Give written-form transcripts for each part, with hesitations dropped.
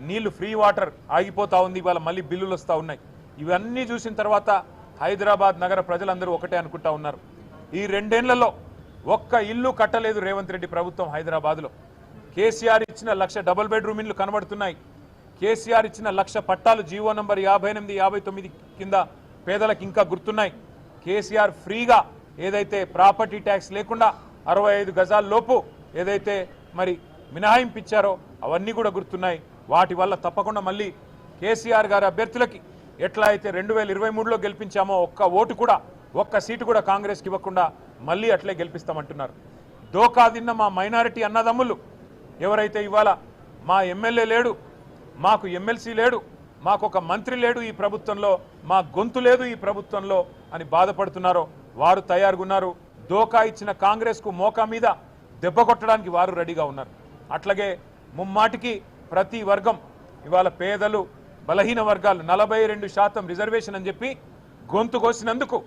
నీళ్లు free water ఆగిపోతా ఉంది, ఇవాళ మళ్ళీ బిల్లులు వస్తూ ఉన్నాయి. ఇవన్నీ చూసిన తర్వాత హైదరాబాద్ నగర ప్రజలందరూ ఒకటే అనుకుంటా ఉన్నారు, ఈ 2 ఏళ్లలో ఒక్క ఇల్లు కట్టలేదు రేవంత్ రెడ్డి ప్రభుత్వం హైదరాబాద్లో. కేసీఆర్ ఇచ్చిన 1,00,000 డబుల్ బెడ్రూమ్ ఇల్లు కనబడుతున్నాయి. కేసీఆర్ ఇచ్చిన 1,00,000 పట్టాలు జీవో నంబర్ 58, 59 కింద పేదలకు ఇంకా గుర్తున్నాయి. కేసీఆర్ ఫ్రీగా ఏదైతే ప్రాపర్టీ ట్యాక్స్ లేకుండా 65 గజాల లోపు ఏదైతే మరి మినహాయింపు ఇచ్చారో అవన్నీ కూడా గుర్తున్నాయి. వాటి వల్ల తప్పకుండా మళ్ళీ కేసీఆర్ గారి అభ్యర్థులకి ఎట్లా అయితే 2023లో గెలిపించామో ఒక్క ఓటు కూడా, ఒక్క సీటు కూడా కాంగ్రెస్కి ఇవ్వకుండా మళ్ళీ అట్లే గెలిపిస్తామంటున్నారు. దోకా తిన్న మా మైనారిటీ అన్నదమ్ములు ఎవరైతే ఇవాళ మా ఎమ్మెల్యే లేడు, మాకు ఎమ్మెల్సీ లేడు, మాకు ఒక మంత్రి లేడు ఈ ప్రభుత్వంలో, మా గొంతు లేదు ఈ ప్రభుత్వంలో అని బాధపడుతున్నారో వారు తయారుగున్నారు. దోకా ఇచ్చిన కాంగ్రెస్కు మోకా మీద దెబ్బ కొట్టడానికి వారు రెడీగా ఉన్నారు. అట్లాగే ముమ్మాటికి ప్రతి వర్గం ఇవాళ పేదలు, బలహీన వర్గాలు 42% రిజర్వేషన్ అని చెప్పి గొంతు కోసినందుకు,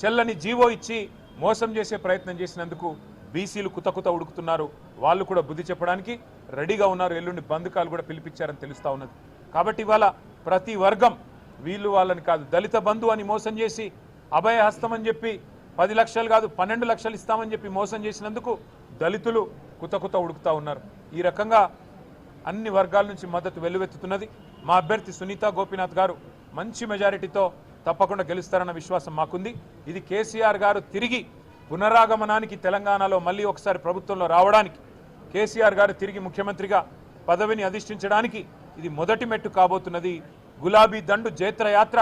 చెల్లని జీవో ఇచ్చి మోసం చేసే ప్రయత్నం చేసినందుకు బీసీలు కుతకుత ఉడుకుతున్నారు. వాళ్ళు కూడా బుద్ధి చెప్పడానికి రెడీగా ఉన్నారు. ఎల్లుండి బంధుకాలు కూడా పిలిపించారని తెలుస్తూ ఉన్నది. కాబట్టి ఇవాళ ప్రతి వర్గం వీళ్ళు వాళ్ళని కాదు, దళిత బంధు అని మోసం చేసి అభయహస్తం అని చెప్పి 10 లక్షలు కాదు 12 లక్షలు ఇస్తామని చెప్పి మోసం చేసినందుకు దళితులు కుతకుత ఉడుకుతా ఉన్నారు. ఈ రకంగా అన్ని వర్గాల నుంచి మద్దతు వెల్లువెత్తుతున్నది. మా అభ్యర్థి సునీత గోపీనాథ్ గారు మంచి మెజారిటీతో తప్పకుండా గెలుస్తారన్న విశ్వాసం మాకుంది. ఇది కేసీఆర్ గారు తిరిగి పునరాగమనానికి, తెలంగాణలో మళ్ళీ ఒకసారి ప్రభుత్వంలో రావడానికి, కేసీఆర్ గారు తిరిగి ముఖ్యమంత్రిగా పదవిని అధిష్ఠించడానికి ఇది మొదటి మెట్టు కాబోతున్నది. గులాబీ దండు జైత్రయాత్ర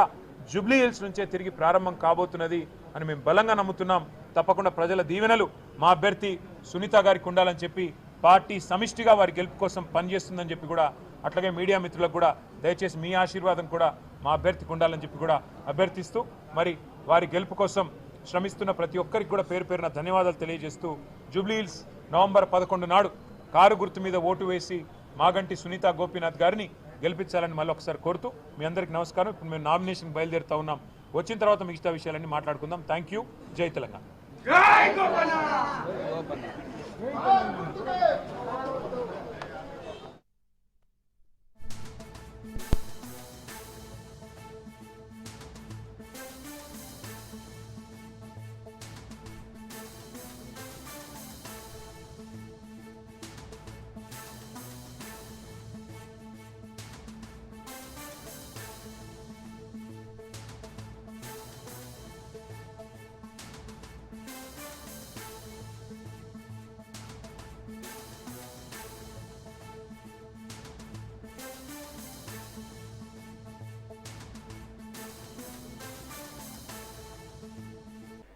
జూబ్లీ హిల్స్ నుంచే తిరిగి ప్రారంభం కాబోతున్నది అని మేము బలంగా నమ్ముతున్నాం. తప్పకుండా ప్రజల దీవెనలు మా అభ్యర్థి సునీత గారికి ఉండాలని చెప్పి పార్టీ సమిష్టిగా వారి గెలుపు కోసం పనిచేస్తుందని చెప్పి కూడా, అట్లాగే మీడియా మిత్రులకు కూడా దయచేసి మీ ఆశీర్వాదం కూడా మా అభ్యర్థికి ఉండాలని చెప్పి కూడా అభ్యర్థిస్తూ, మరి వారి గెలుపు కోసం శ్రమిస్తున్న ప్రతి ఒక్కరికి కూడా పేరు పేరున ధన్యవాదాలు తెలియజేస్తూ, జూబ్లీ హిల్స్ నవంబర్ 11 నాడు కారు గుర్తు మీద ఓటు వేసి మాగంటి సునీత గోపీనాథ్ గారిని గెలిపించాలని మళ్ళీ ఒకసారి కోరుతూ మీ అందరికీ నమస్కారం. ఇప్పుడు మేము నామినేషన్ బయలుదేరుతా ఉన్నాం. వచ్చిన తర్వాత మిగతా విషయాలన్నీ మాట్లాడుకుందాం. Thank you. జై తెలంగాణ.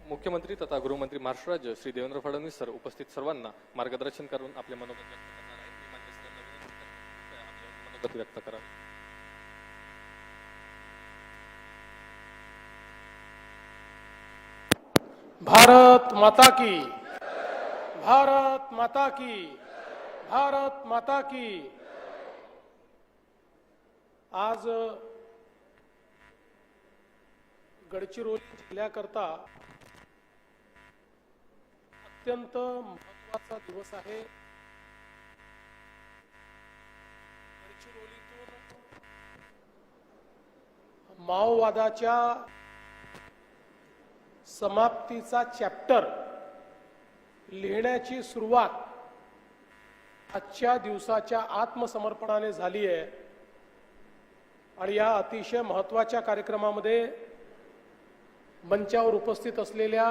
मुख्यमंत्री तथा गृहमंत्री महाराष्ट्र राज्य श्री देवेंद्र फडणवीस सर उपस्थित सर्वांना मार्गदर्शन करून आपले मनोगत व्यक्त करणार आहेत. मी मान्य सरांना विनंती करतो, मनोगत व्यक्त करा. भारत माता की, भारत माता की, भारत माता की. आज गडचिरोली जिल्ह्याकरता अत्यंत महत्त्वाचा दिवस आहे. गडचिरोलीतून माओवादाच्या समाप्तीचा चॅप्टर लिहिण्याची सुरुवात आजच्या दिवसाच्या आत्मसमर्पणाने झाली आहे. आणि या अतिशय महत्त्वाच्या कार्यक्रमामध्ये मंचावर उपस्थित असलेल्या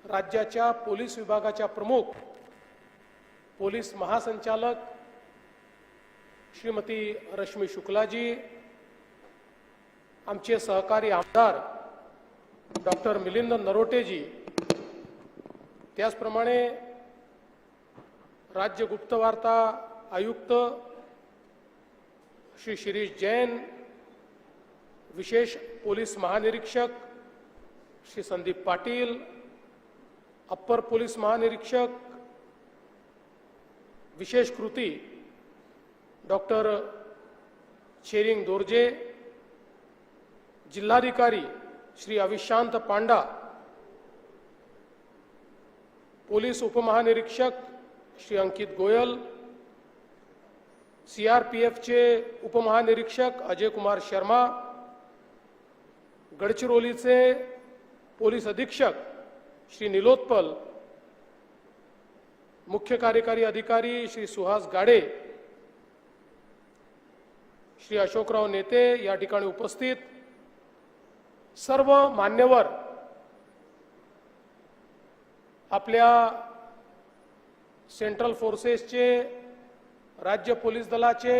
राज्याच्या पोलीस विभागाच्या प्रमुख, पोलीस महासंचालक श्रीमती रश्मी शुक्लाजी, आमचे सहकारी आमदार डॉक्टर मिलिंद नरोटेजी, त्याचप्रमाणे राज्य गुप्तवार्ता आयुक्त श्री शिरीष जैन, विशेष पोलीस महानिरीक्षक श्री संदीप पाटील, अप्पर पोलीस महानिरीक्षक विशेष कृती डॉक्टर शेरिंग दोर्जे, जिल्हाधिकारी श्री अविशांत पांडा, पोलीस उपमहानिरीक्षक श्री अंकित गोयल, सीआरपीएफचे उपमहानिरीक्षक अजय कुमार शर्मा, गडचिरोलीचे पोलीस अधीक्षक श्री निलोत्पल, मुख्य कार्यकारी अधिकारी श्री सुहास गाडे, श्री अशोकराव नेते या ठिकाणी उपस्थित सर्व मान्यवर, आपल्या सेंट्रल फोर्सेसचे, राज्य पोलीस दलाचे,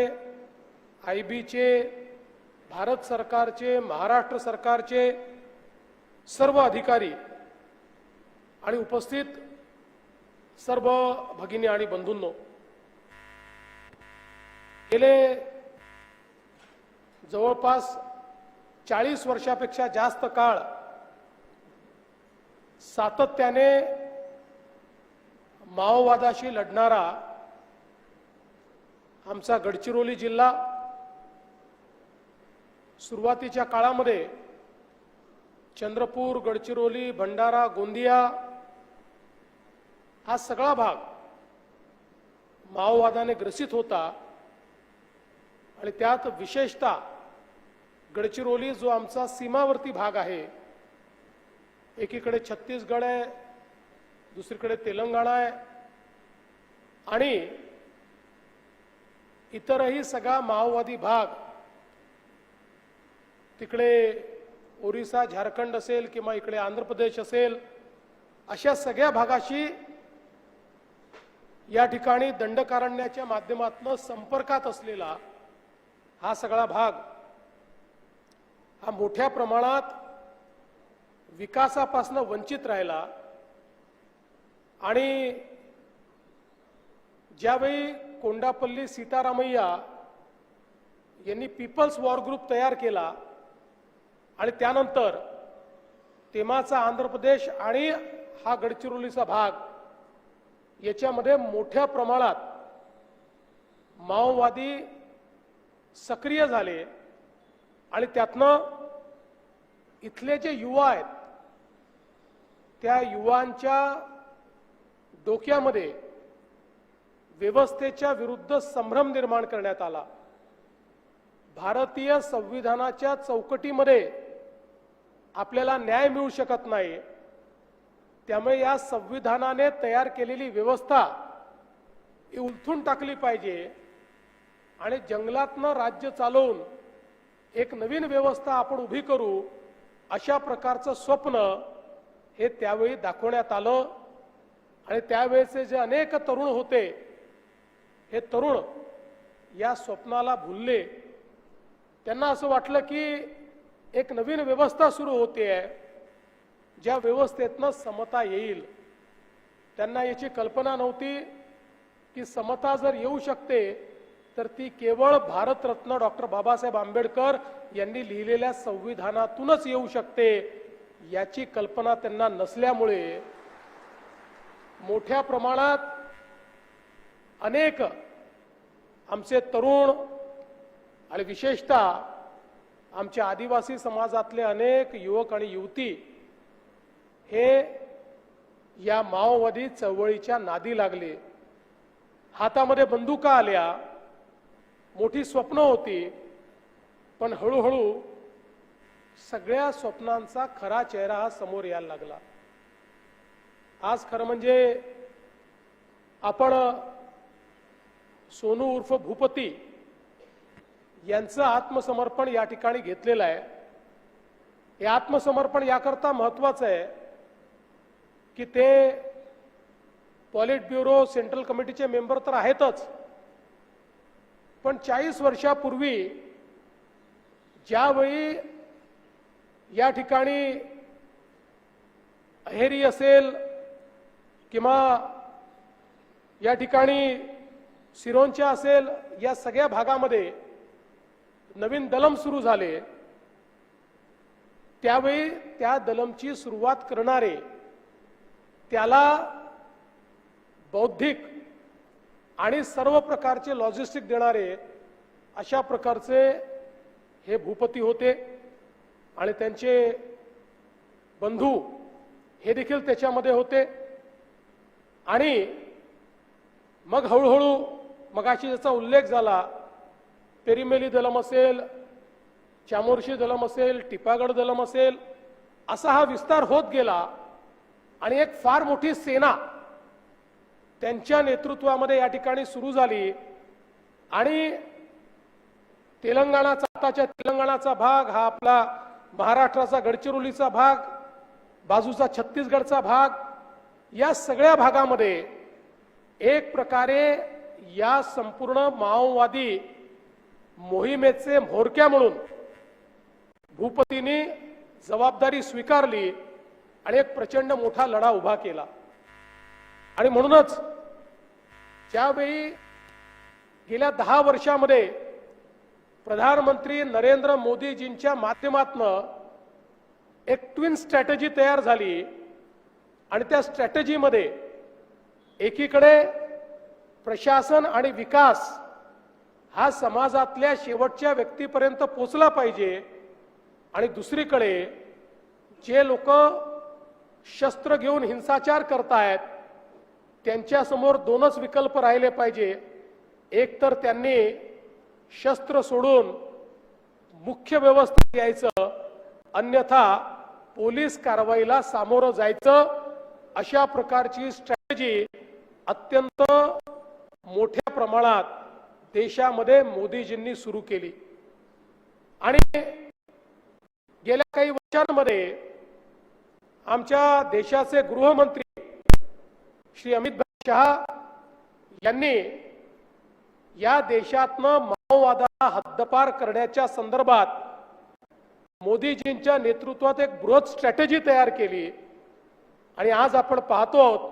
आयबीचे, भारत सरकारचे, महाराष्ट्र सरकारचे सर्व अधिकारी आणि उपस्थित सर्व भगिनी आणि बंधूंनो, गेले जवळपास 40 वर्षापेक्षा जास्त काळ सातत्याने माओवादाशी लढणारा आमचा गडचिरोली जिल्हा सुरुवातीच्या काळामध्ये चंद्रपूर, गडचिरोली, भंडारा, गोंदिया हा सगळा भाग माओवादाने ग्रसित होता आणि त्यात विशेषतः गडचिरोली जो आमचा सीमावर्ती भाग आहे, एकीकडे छत्तीसगड आहे, दुसरीकडे तेलंगणा आहे आणि इतरही सगळा माओवादी भाग, तिकडे ओरिसा, झारखंड असेल किंवा इकडे आंध्र प्रदेश असेल, अशा सगळ्या भागाशी या ठिकाणी दंडकारण्याच्या माध्यमातून संपर्कात असलेला हा सगळा भाग हा मोठ्या प्रमाणात विकासापासून वंचित राहिला आणि ज्यावेळी कोंडापल्ली सीतारामय्या यांनी पीपल्स वॉर ग्रुप तयार केला आणि त्यानंतर तेमाचा आंध्र प्रदेश आणि हा गडचिरोलीचा भाग याच्यामध्ये मोठ्या प्रमाणात माओवादी सक्रिय झाले आणि त्यातनं इथले जे युवा आहेत त्या युवांच्या डोक्यामध्ये व्यवस्थेच्या विरुद्ध संभ्रम निर्माण करण्यात आला। भारतीय संविधानाच्या चौकटीमध्ये आपल्याला न्याय मिळू शकत नाही, त्यामुळे या संविधानाने तयार केलेली व्यवस्था ही उलथून टाकली पाहिजे आणि जंगलातनं राज्य चालवून एक नवीन व्यवस्था आपण उभी करू, अशा प्रकारचं स्वप्न हे त्यावेळी दाखवण्यात आलं आणि त्यावेळेचे जे अनेक तरुण होते हे तरुण या स्वप्नाला भुलले। त्यांना असं वाटलं की एक नवीन व्यवस्था सुरू होते आहे, ज्या व्यवस्थेतनं समता येईल। त्यांना याची कल्पना नव्हती की समता जर येऊ शकते तर ती केवळ भारतरत्न डॉक्टर बाबासाहेब आंबेडकर यांनी लिहिलेल्या संविधानातूनच येऊ शकते। याची कल्पना त्यांना नसल्यामुळे मोठ्या प्रमाणात अनेक आमचे तरुण आणि विशेषतः आमच्या आदिवासी समाजातले अनेक युवक आणि युवती हे या माओवादी चळवळीच्या नादी लागले। हातामध्ये बंदुका आल्या, मोठी स्वप्न होती, पण हळूहळू सगळ्या स्वप्नांचा खरा चेहरा हा समोर यायला लागला। आज खरं म्हणजे आपण सोनू उर्फ भूपती यांचं आत्मसमर्पण या ठिकाणी घेतलेलं आहे। हे आत्मसमर्पण याकरता महत्वाचं आहे की ते पॉलिट ब्युरो सेंट्रल कमिटीचे मेंबर तर आहेतच, पण 40 वर्षापूर्वी ज्यावेळी या ठिकाणी अहेरी असेल किंवा या ठिकाणी सिरोंचा असेल, या सगळ्या भागामध्ये नवीन दलम सुरू झाले, त्यावेळी त्या दलमची सुरुवात करणारे, त्याला बौद्धिक आणि सर्व प्रकारचे लॉजिस्टिक देणारे अशा प्रकारचे हे भूपती होते आणि त्यांचे बंधू हे देखील त्याच्यामध्ये होते। आणि मग हळूहळू मगाशी ज्याचा उल्लेख झाला पेरीमेली दलम असेल, चामोर्शी दलम असेल, टिपागड दलम असेल, असा हा विस्तार होत गेला आणि एक फार मोठी सेना त्यांच्या नेतृत्वामध्ये या ठिकाणी सुरू झाली आणि आताच्या तेलंगणाचा भाग, हा आपला महाराष्ट्राचा गडचिरोलीचा भाग, बाजूचा छत्तीसगडचा भाग, या सगळ्या भागामध्ये एक प्रकारे या संपूर्ण माओवादी मोहिमेचे म्होरक्या म्हणून भूपतींनी जबाबदारी स्वीकारली आणि एक प्रचंड मोठा लढा उभा केला. आणि म्हणूनच ज्यावेळी गेल्या 10 वर्षामध्ये प्रधानमंत्री नरेंद्र मोदीजींच्या माध्यमातून एक ट्विन स्ट्रॅटेजी तयार झाली आणि त्या स्ट्रॅटेजीमध्ये एकीकडे प्रशासन आणि विकास हा समाजातल्या शेवटच्या व्यक्तीपर्यंत पोहोचला पाहिजे आणि दुसरीकडे जे लोक शस्त्र घेऊन हिंसाचार करतायत त्यांच्यासमोर दोनच विकल्प राहिले पाहिजे. एक तर त्यांनी शस्त्र सोडून मुख्य व्यवस्थेत यायचं, अन्यथा पोलीस कारवाईला सामोरं जायचं. अशा प्रकारची स्ट्रॅटेजी अत्यंत मोठ्या प्रमाणात देशामध्ये मोदीजींनी सुरू केली. आणि गेल्या काही वर्षांमध्ये आमच्या देशाचे गृहमंत्री श्री अमित भाई शहा यांनी या देशातनं माओवादाला हद्दपार करण्याच्या संदर्भात मोदीजींच्या नेतृत्वात एक बृहत स्ट्रॅटेजी तयार केली. आणि आज आपण पाहतो आहोत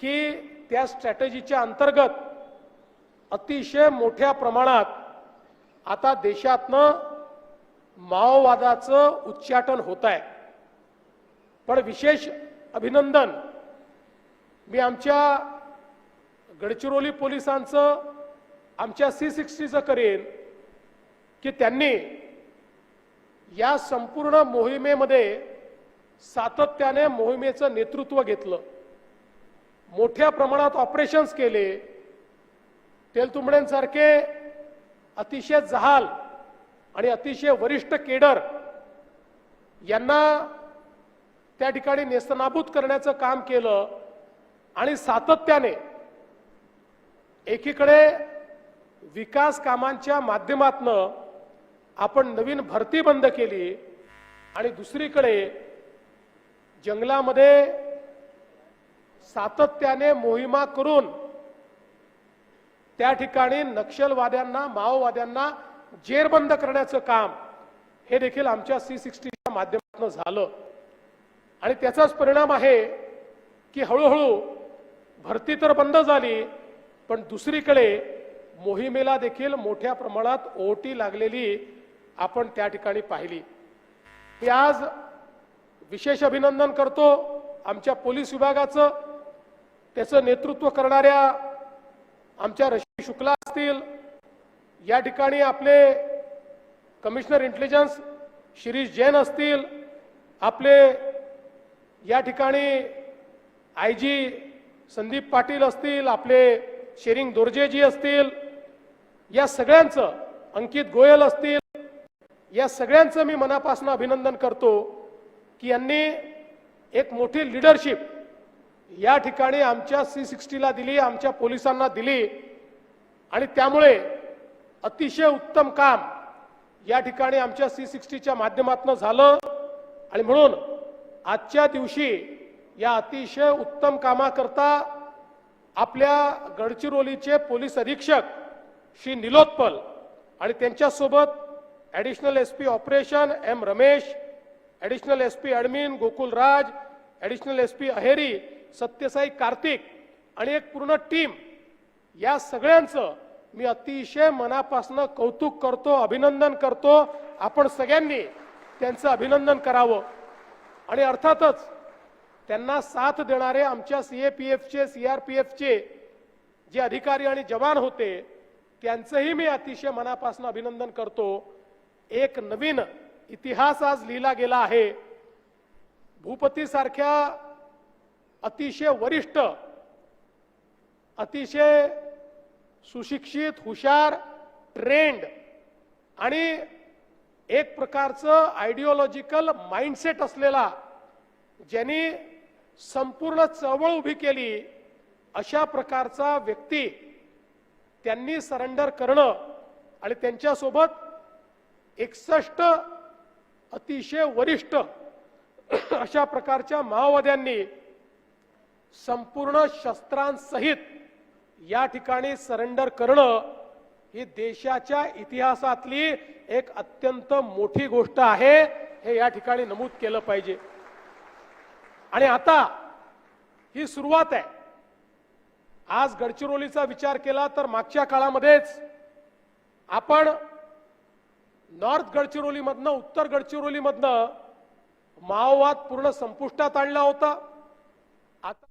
की त्या स्ट्रॅटेजीच्या अंतर्गत अतिशय मोठ्या प्रमाणात आता देशातनं माओवादाचं उच्चाटन होत आहे. पण विशेष अभिनंदन मी आमच्या गडचिरोली पोलिसांचं, आमच्या C60चं करेन की त्यांनी या संपूर्ण मोहिमेमध्ये सातत्याने मोहिमेचं नेतृत्व घेतलं. मोठ्या प्रमाणात ऑपरेशन्स केले. तेलतुंबडेंसारखे अतिशय जहाल आणि अतिशय वरिष्ठ केडर यांना त्या ठिकाणी नेस्तनाबूत करण्याचं काम केलं. आणि सातत्याने एकीकडे विकास कामांच्या माध्यमातून आपण नवीन भरती बंद केली आणि दुसरीकडे जंगलामध्ये सातत्याने मोहिमा करून त्या ठिकाणी नक्षलवाद्यांना, माओवाद्यांना जेरबंद करण्याचं काम हे देखील आमच्या C60च्या माध्यमातून झालं. आणि त्याचाच परिणाम आहे की हळूहळू भरती तर बंद झाली, पण दुसरीकडे मोहिमेला देखील मोठ्या प्रमाणात ओहोटी लागलेली आपण त्या ठिकाणी पाहिली. मी आज विशेष अभिनंदन करतो आमच्या पोलीस विभागाचं. त्याचं नेतृत्व करणाऱ्या आमच्या रश्मी शुक्ला असतील, या ठिकाणी आपले कमिशनर इंटेलिजन्स शिरीष जैन असतील, आपले या ठिकाणी IG संदीप पाटील असतील, आपले शेरिंग दोर्जेजी असतील, या सगळ्यांचं, अंकित गोयल असतील, या सगळ्यांचं मी मनापासून अभिनंदन करतो की यांनी एक मोठी लीडरशिप या ठिकाणी आमच्या C60ला दिली, आमच्या पोलिसांना दिली. आणि त्यामुळे अतिशय उत्तम काम या ठिकाणी आमच्या C60च्या माध्यमातून झालं. आणि म्हणून आजच्या दिवशी या अतिशय उत्तम कामाकरता आपल्या गडचिरोलीचे पोलीस अधीक्षक श्री निलोत्पल आणि त्यांच्यासोबत additional SP operation M Ramesh, additional SP admin Gokul Raj, additional SP Aheri, Satyasai Kartik आणि एक पूर्ण टीम, या सगळ्यांचं मी अतिशय मनापासून कौतुक करतो, अभिनंदन करतो. आपण सगळ्यांनी त्यांचं अभिनंदन करावं. आणि अर्थातच त्यांना साथ देणारे आमच्या CAPFचे, CRPFचे जे अधिकारी आणि जवान होते त्यांचंही मी अतिशय मनापासून अभिनंदन करतो. एक नवीन इतिहास आज लिहिला गेला आहे. भूपती सारख्या अतिशय वरिष्ठ, अतिशय सुशिक्षित, हुशार ट्रेंड आणि एक प्रकारचं आयडिओलॉजिकल माइंडसेट असलेला, ज्यांनी संपूर्ण चळवळ उभी केली, अशा प्रकारचा व्यक्ती त्यांनी सरेंडर करणं आणि त्यांच्यासोबत 61 अतिशय वरिष्ठ अशा प्रकारच्या माओवाद्यांनी संपूर्ण शस्त्रांसहित या ठिकाणी सरेंडर करणं ही देशाच्या इतिहासातली एक अत्यंत मोठी गोष्ट आहे, हे या ठिकाणी नमूद केलं पाहिजे. आणि आता ही सुरुवात आहे. आज गडचिरोलीचा विचार केला तर मागच्या काळामध्येच आपण नॉर्थ गडचिरोलीमधनं, उत्तर गडचिरोलीमधनं माओवाद पूर्ण संपुष्टात आणला होता. आता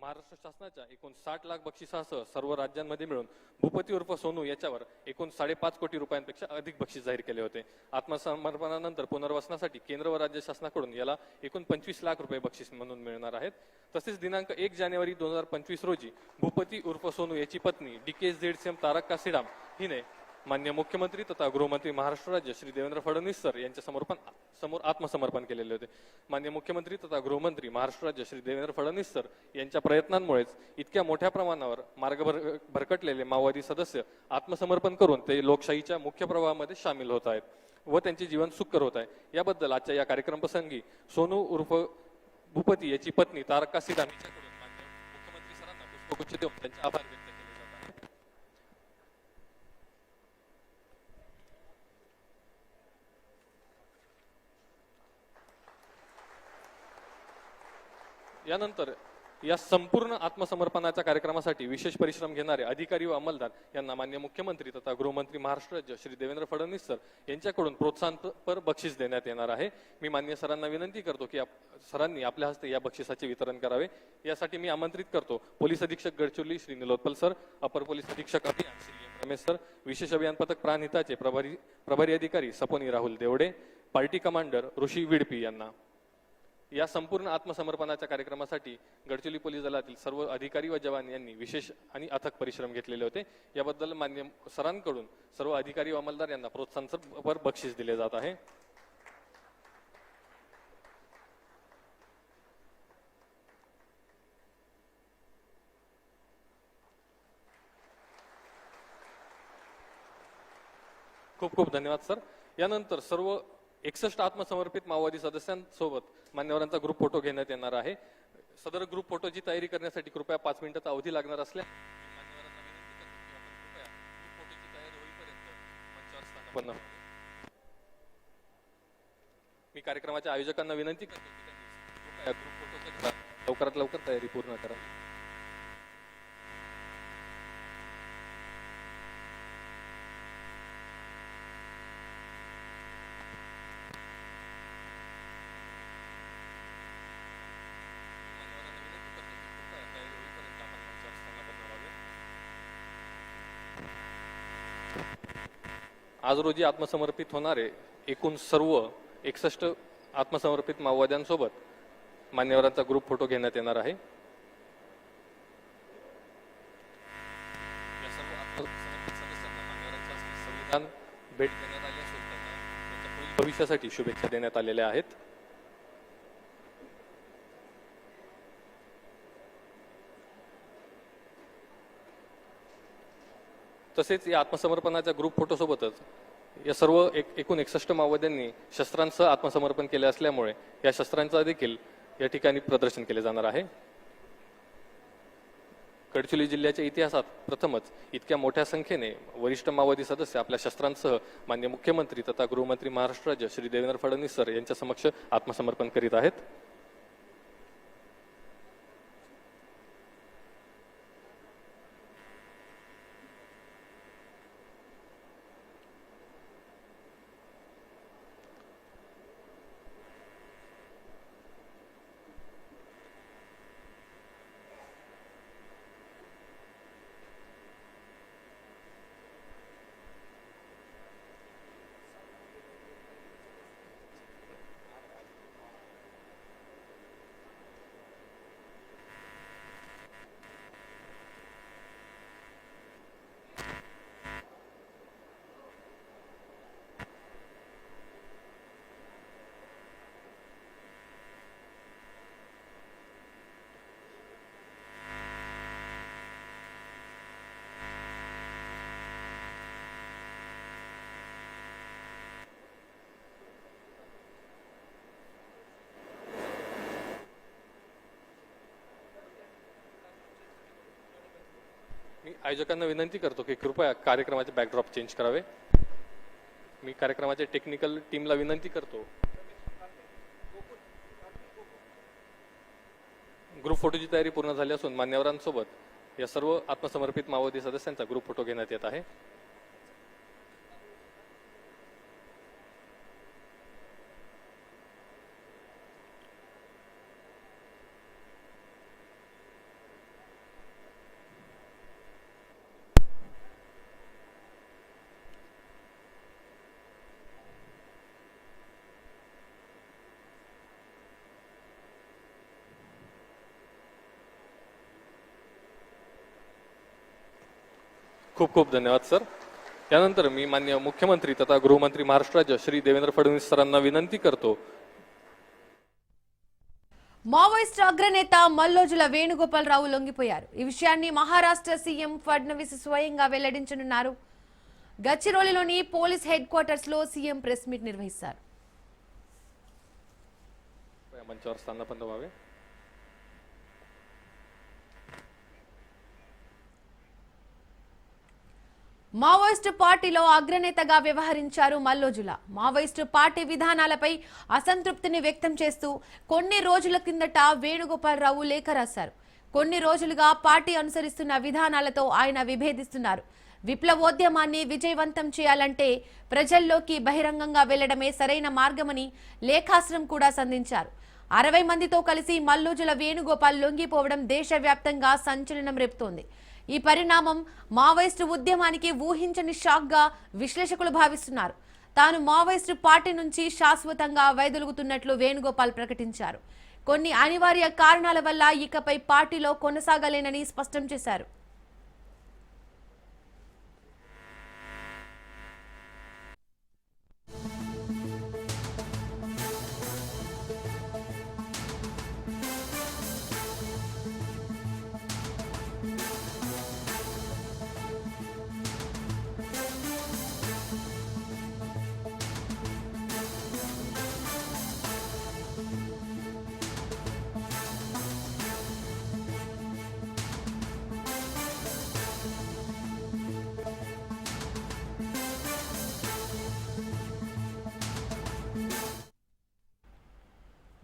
महाराष्ट्र शासनाच्या एकूण 60 लाख बक्षिसासह सर्व राज्यांमध्ये मिळून भूपती उर्फ सोनू याच्यावर एकूण 5.5 कोटी रुपयांपेक्षा अधिक बक्षीस जाहीर केले होते. आत्मसमर्पणानंतर पुनर्वसनासाठी केंद्र व राज्य शासनाकडून याला एकूण 25 लाख रुपये बक्षीस म्हणून मिळणार आहेत. तसेच दिनांक 1 जानेवारी 2025 रोजी भूपती उर्फ सोनू याची पत्नी DKZCM तारक्का सीडाम हिने माननीय मुख्यमंत्री तथा गृहमंत्री महाराष्ट्र राज्य श्री देवेंद्र फडणवीस सर यांच्या समोर आत्मसमर्पण केलेले होते. माननीय मुख्यमंत्री तथा गृहमंत्री महाराष्ट्र राज्य श्री देवेंद्र फडणवीस सर यांच्या प्रयत्नांमुळेच इतक्या मोठ्या प्रमाणावर मार्ग भरकटलेले माओवादी सदस्य आत्मसमर्पण करून ते लोकशाहीच्या मुख्य प्रवाहामध्ये सामील होत आहेत व त्यांचे जीवन सुखकर होत आहे. याबद्दल आजच्या या कार्यक्रम प्रसंगी सोनू उर्फ भूपती याची पत्नी तारक्का सीडाम यांच्याकडून माननीय मुख्यमंत्री सरांना पुष्पगुच्छ देऊन त्यांचे आभार व्यक्त केले जात आहेत. यानंतर या संपूर्ण आत्मसमर्पणाच्या कार्यक्रमासाठी विशेष परिश्रम घेणारे अधिकारी व अंमलदार यांना माननीय मुख्यमंत्री तथा गृहमंत्री महाराष्ट्र राज्य श्री देवेंद्र फडणवीस सर यांच्याकडून प्रोत्साहनपर बक्षीस देण्यात येणार आहे. मी माननीय सरांना विनंती करतो की सरांनी आपल्या हस्ते या बक्षिसाचे वितरण करावे. यासाठी मी आमंत्रित करतो पोलीस अधीक्षक गडचिरोली श्री निलोत्पल सर, अपर पोलीस अधीक्षक अभियान श्री M. रमेश सर, विशेष अभियान पथक प्राणहिताचे प्रभारी अधिकारी सपोनी राहुल देवडे, पार्टी कमांडर ऋषी विडपी यांना. या संपूर्ण आत्मसमर्पणाच्या कार्यक्रमासाठी गडचिरोली पोलीस दलातील सर्व अधिकारी व जवान यांनी विशेष आणि अथक परिश्रम घेतलेले होते. याबद्दल मान्य सरांकडून सर्व अधिकारी व अंमलदार यांना प्रोत्साहनपर बक्षीस दिले जात आहे. खूप खूप धन्यवाद सर. यानंतर सर्व 61 आत्मसमर्पित माओवादी सदस्यांसोबत मान्यवरांचा ग्रुप फोटो घेण्यात येणार आहे. सदर ग्रुप फोटोची तयारी करण्यासाठी कृपया 5 मिनिटाचा अवधी लागणार असल्या मान्यवरांना विनंती करतो की आपण कृपया ग्रुप फोटोची तयारी होईपर्यंत मंचावर स्थानापन्न व्हावे. मी कार्यक्रमाच्या आयोजकांना विनंती करतो की त्यांनी कृपया ग्रुप फोटोच्या लवकरात लवकर तयारी पूर्ण करावी. आज रोजी आत्मसमर्पित होणारे एकूण सर्व 61 आत्मसमर्पित माओवाद्यांसोबत मान्यवरांचा ग्रुप फोटो घेण्यात येणार आहे. या सर्व आत्मसमर्पित सदस्यांना मान्यवरांच्या हस्ते संविधान भेट देण्यात आली असून त्यांना त्यांच्या पुढील भविष्यासाठी शुभेच्छा देण्यात आलेल्या आहेत. तसेच या आत्मसमर्पणाच्या ग्रुप फोटोसोबतच या सर्व एकूण 61 माओवाद्यांनी शस्त्रांसह आत्मसमर्पण केले असल्यामुळे या शस्त्रांचा देखील या ठिकाणी प्रदर्शन केले जाणार आहे. गडचिरोली जिल्ह्याच्या इतिहासात प्रथमच इतक्या मोठ्या संख्येने वरिष्ठ माओवादी सदस्य आपल्या शस्त्रांसह माननीय मुख्यमंत्री तथा गृहमंत्री महाराष्ट्र राज्य श्री देवेंद्र फडणवीस सर यांच्या समक्ष आत्मसमर्पण करीत आहेत. आयोजकांना विनंती करतो की कृपया कार्यक्रमाचे बॅकड्रॉप चेंज करावे. मी कार्यक्रमाच्या टेक्निकल टीमला विनंती करतो. ग्रुप फोटोची तयारी पूर्ण झाली असून मान्यवरांसोबत या सर्व आत्मसमर्पित माओवादी सदस्यांचा ग्रुप फोटो घेण्यात येत आहे. खूप खूप धन्यवाद सर. त्यानंतर मी माननीय मुख्यमंत्री तथा गृहमंत्री महाराष्ट्र राज्य श्री देवेंद्र फडणवीस सरांना विनंती करतो. మావోయిస్టు అగ్రనేత మల్లోజుల వేణుగోపాలరావు లొంగిపోయారు. ఈ విషయాన్ని మహారాష్ట్ర సీఎం ఫడ్నవీస్ స్వయంగా వెల్లడించనున్నారు. గచ్చిరోలిలోని పోలీస్ హెడ్ క్వార్టర్స్ లో సీఎం ప్రెస్ మీట్ నిర్వహిస్తారు. मंचावर स्थानापन्न व्हावे. మావోయిస్టు పార్టీలో అగ్రనేతగా వ్యవహరించారు మల్లోజుల. మావోయిస్టు పార్టీ విధానాలపై అసంతృప్తిని వ్యక్తం చేస్తూ కొన్ని రోజుల కిందట వేణుగోపాలరావు లేఖ రాశారు. కొన్ని రోజులుగా పార్టీ అనుసరిస్తున్న విధానాలతో ఆయన విభేదిస్తున్నారు. విప్లవోద్యమాన్ని విజయవంతం చేయాలంటే ప్రజల్లోకి బహిరంగంగా వెళ్లడమే సరైన మార్గమని లేఖాస్త్రం కూడా సంధించారు. 60 మందితో కలిసి మల్లోజుల వేణుగోపాల్ లొంగిపోవడం దేశవ్యాప్తంగా సంచలనం రేపుతోంది. ఈ పరిణామం మావోయిస్టు ఉద్యమానికి ఊహించని షాక్ గా విశ్లేషకులు భావిస్తున్నారు. తాను మావోయిస్టు పార్టీ నుంచి శాశ్వతంగా వైదొలుగుతున్నట్లు వేణుగోపాల్ ప్రకటించారు. కొన్ని అనివార్య కారణాల వల్ల ఇకపై పార్టీలో కొనసాగలేనని స్పష్టం చేశారు.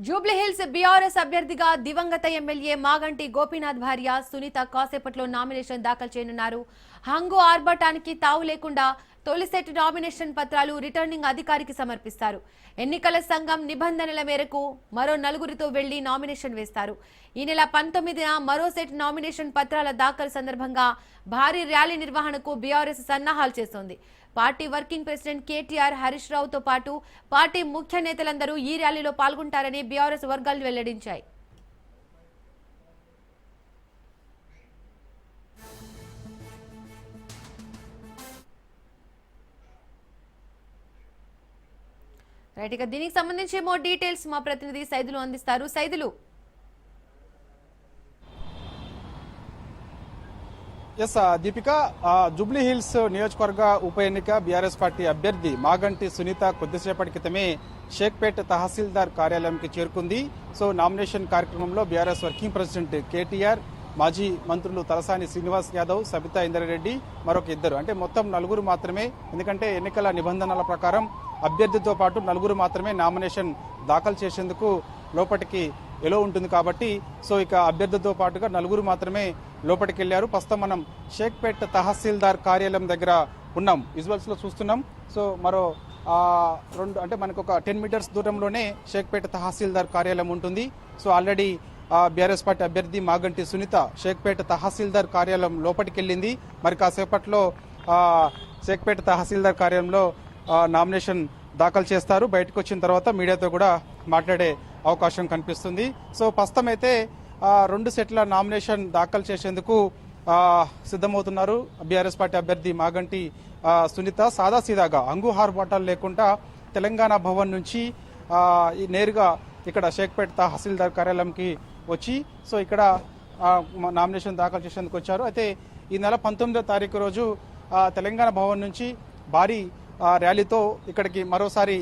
జూబ్లీహిల్స్ బీఆర్ఎస్ అభ్యర్థిగా దివంగత ఎమ్మెల్యే మాగంటి గోపీనాథ్ భార్య సునీత కాసేపట్లో నామినేషన్ దాఖలు చేయనున్నారు. హంగు ఆర్భాటానికి తావు లేకుండా తొలి సెట్ నామినేషన్ పత్రాలు రిటర్నింగ్ అధికారికి సమర్పిస్తారు. ఎన్నికల సంఘం నిబంధనల మేరకు మరో 4గురితో వెళ్లి నామినేషన్ వేస్తారు. ఈ నెల 19న మరో సెట్ నామినేషన్ పత్రాల దాఖలు సందర్భంగా భారీ ర్యాలీ నిర్వహణకు బీఆర్ఎస్ సన్నాహాలు చేస్తోంది. Party working president KTR, Harish రావుతో పాటు పార్టీ ముఖ్య నేతలందరూ ఈ ర్యాలీలో పాల్గొంటారని బీఆర్ఎస్ వర్గాలు వెల్లడించాయి. రైట్, ఇక దీనికి సంబంధించి మోర్ డీటెయిల్స్ మా ప్రతినిధి సైదులు అందిస్తారు. సైదులు. ఎస్ దీపిక, జూబ్లీ హిల్స్ నియోజకవర్గ ఉప ఎన్నిక బీఆర్ఎస్ పార్టీ అభ్యర్థి మాగంటి సునీత కొద్దిసేపటి క్రితమే షేక్పేట్ తహసీల్దార్ కార్యాలయంకి చేరుకుంది. సో నామినేషన్ కార్యక్రమంలో బీఆర్ఎస్ వర్కింగ్ ప్రెసిడెంట్ కేటీఆర్, మాజీ మంత్రులు తలసాని శ్రీనివాస్ యాదవ్, సబితా ఇంద్రారెడ్డి, మరొక ఇద్దరు, అంటే మొత్తం 4 మాత్రమే. ఎందుకంటే ఎన్నికల నిబంధనల ప్రకారం అభ్యర్థితో పాటు 4 మాత్రమే నామినేషన్ దాఖలు చేసేందుకు లోపలికి ఎలో ఉంటుంది కాబట్టి సో ఇక అభ్యర్థితో పాటుగా 4 మాత్రమే లోపలికి వెళ్లారు. ప్రస్తుతం మనం షేక్పేట్ తహసీల్దార్ కార్యాలయం దగ్గర ఉన్నాం. విజువల్స్ లో చూస్తున్నాం. సో మరో 2 అంటే మనకు ఒక 10 మీటర్స్ దూరంలోనే షేక్పేట్ తహసీల్దార్ కార్యాలయం ఉంటుంది. సో ఆల్రెడీ బీఆర్ఎస్ పార్టీ అభ్యర్థి మాగంటి సునీత షేక్పేట్ తహసీల్దార్ కార్యాలయం లోపలికి వెళ్ళింది. మరి కాసేపట్లో షేక్పేట్ తహసీల్దార్ కార్యాలయంలో నామినేషన్ దాఖలు చేస్తారు. బయటకు వచ్చిన తర్వాత మీడియాతో కూడా మాట్లాడే అవకాశం కనిపిస్తుంది. సో ప్రస్తుతం అయితే 2 సెట్ల నామినేషన్ దాఖలు చేసేందుకు సిద్ధమవుతున్నారు బీఆర్ఎస్ పార్టీ అభ్యర్థి మాగంటి సునీత. సాదాసీదాగా అంగుహార్ బాటలు లేకుండా తెలంగాణ భవన్ నుంచి నేరుగా ఇక్కడ షేక్పేట్ తహసీల్దార్ కార్యాలయంకి వచ్చి సో ఇక్కడ నామినేషన్ దాఖలు చేసేందుకు వచ్చారు. అయితే ఈ నెల 19వ తారీఖు రోజు తెలంగాణ భవన్ నుంచి భారీ ర్యాలీతో ఇక్కడికి మరోసారి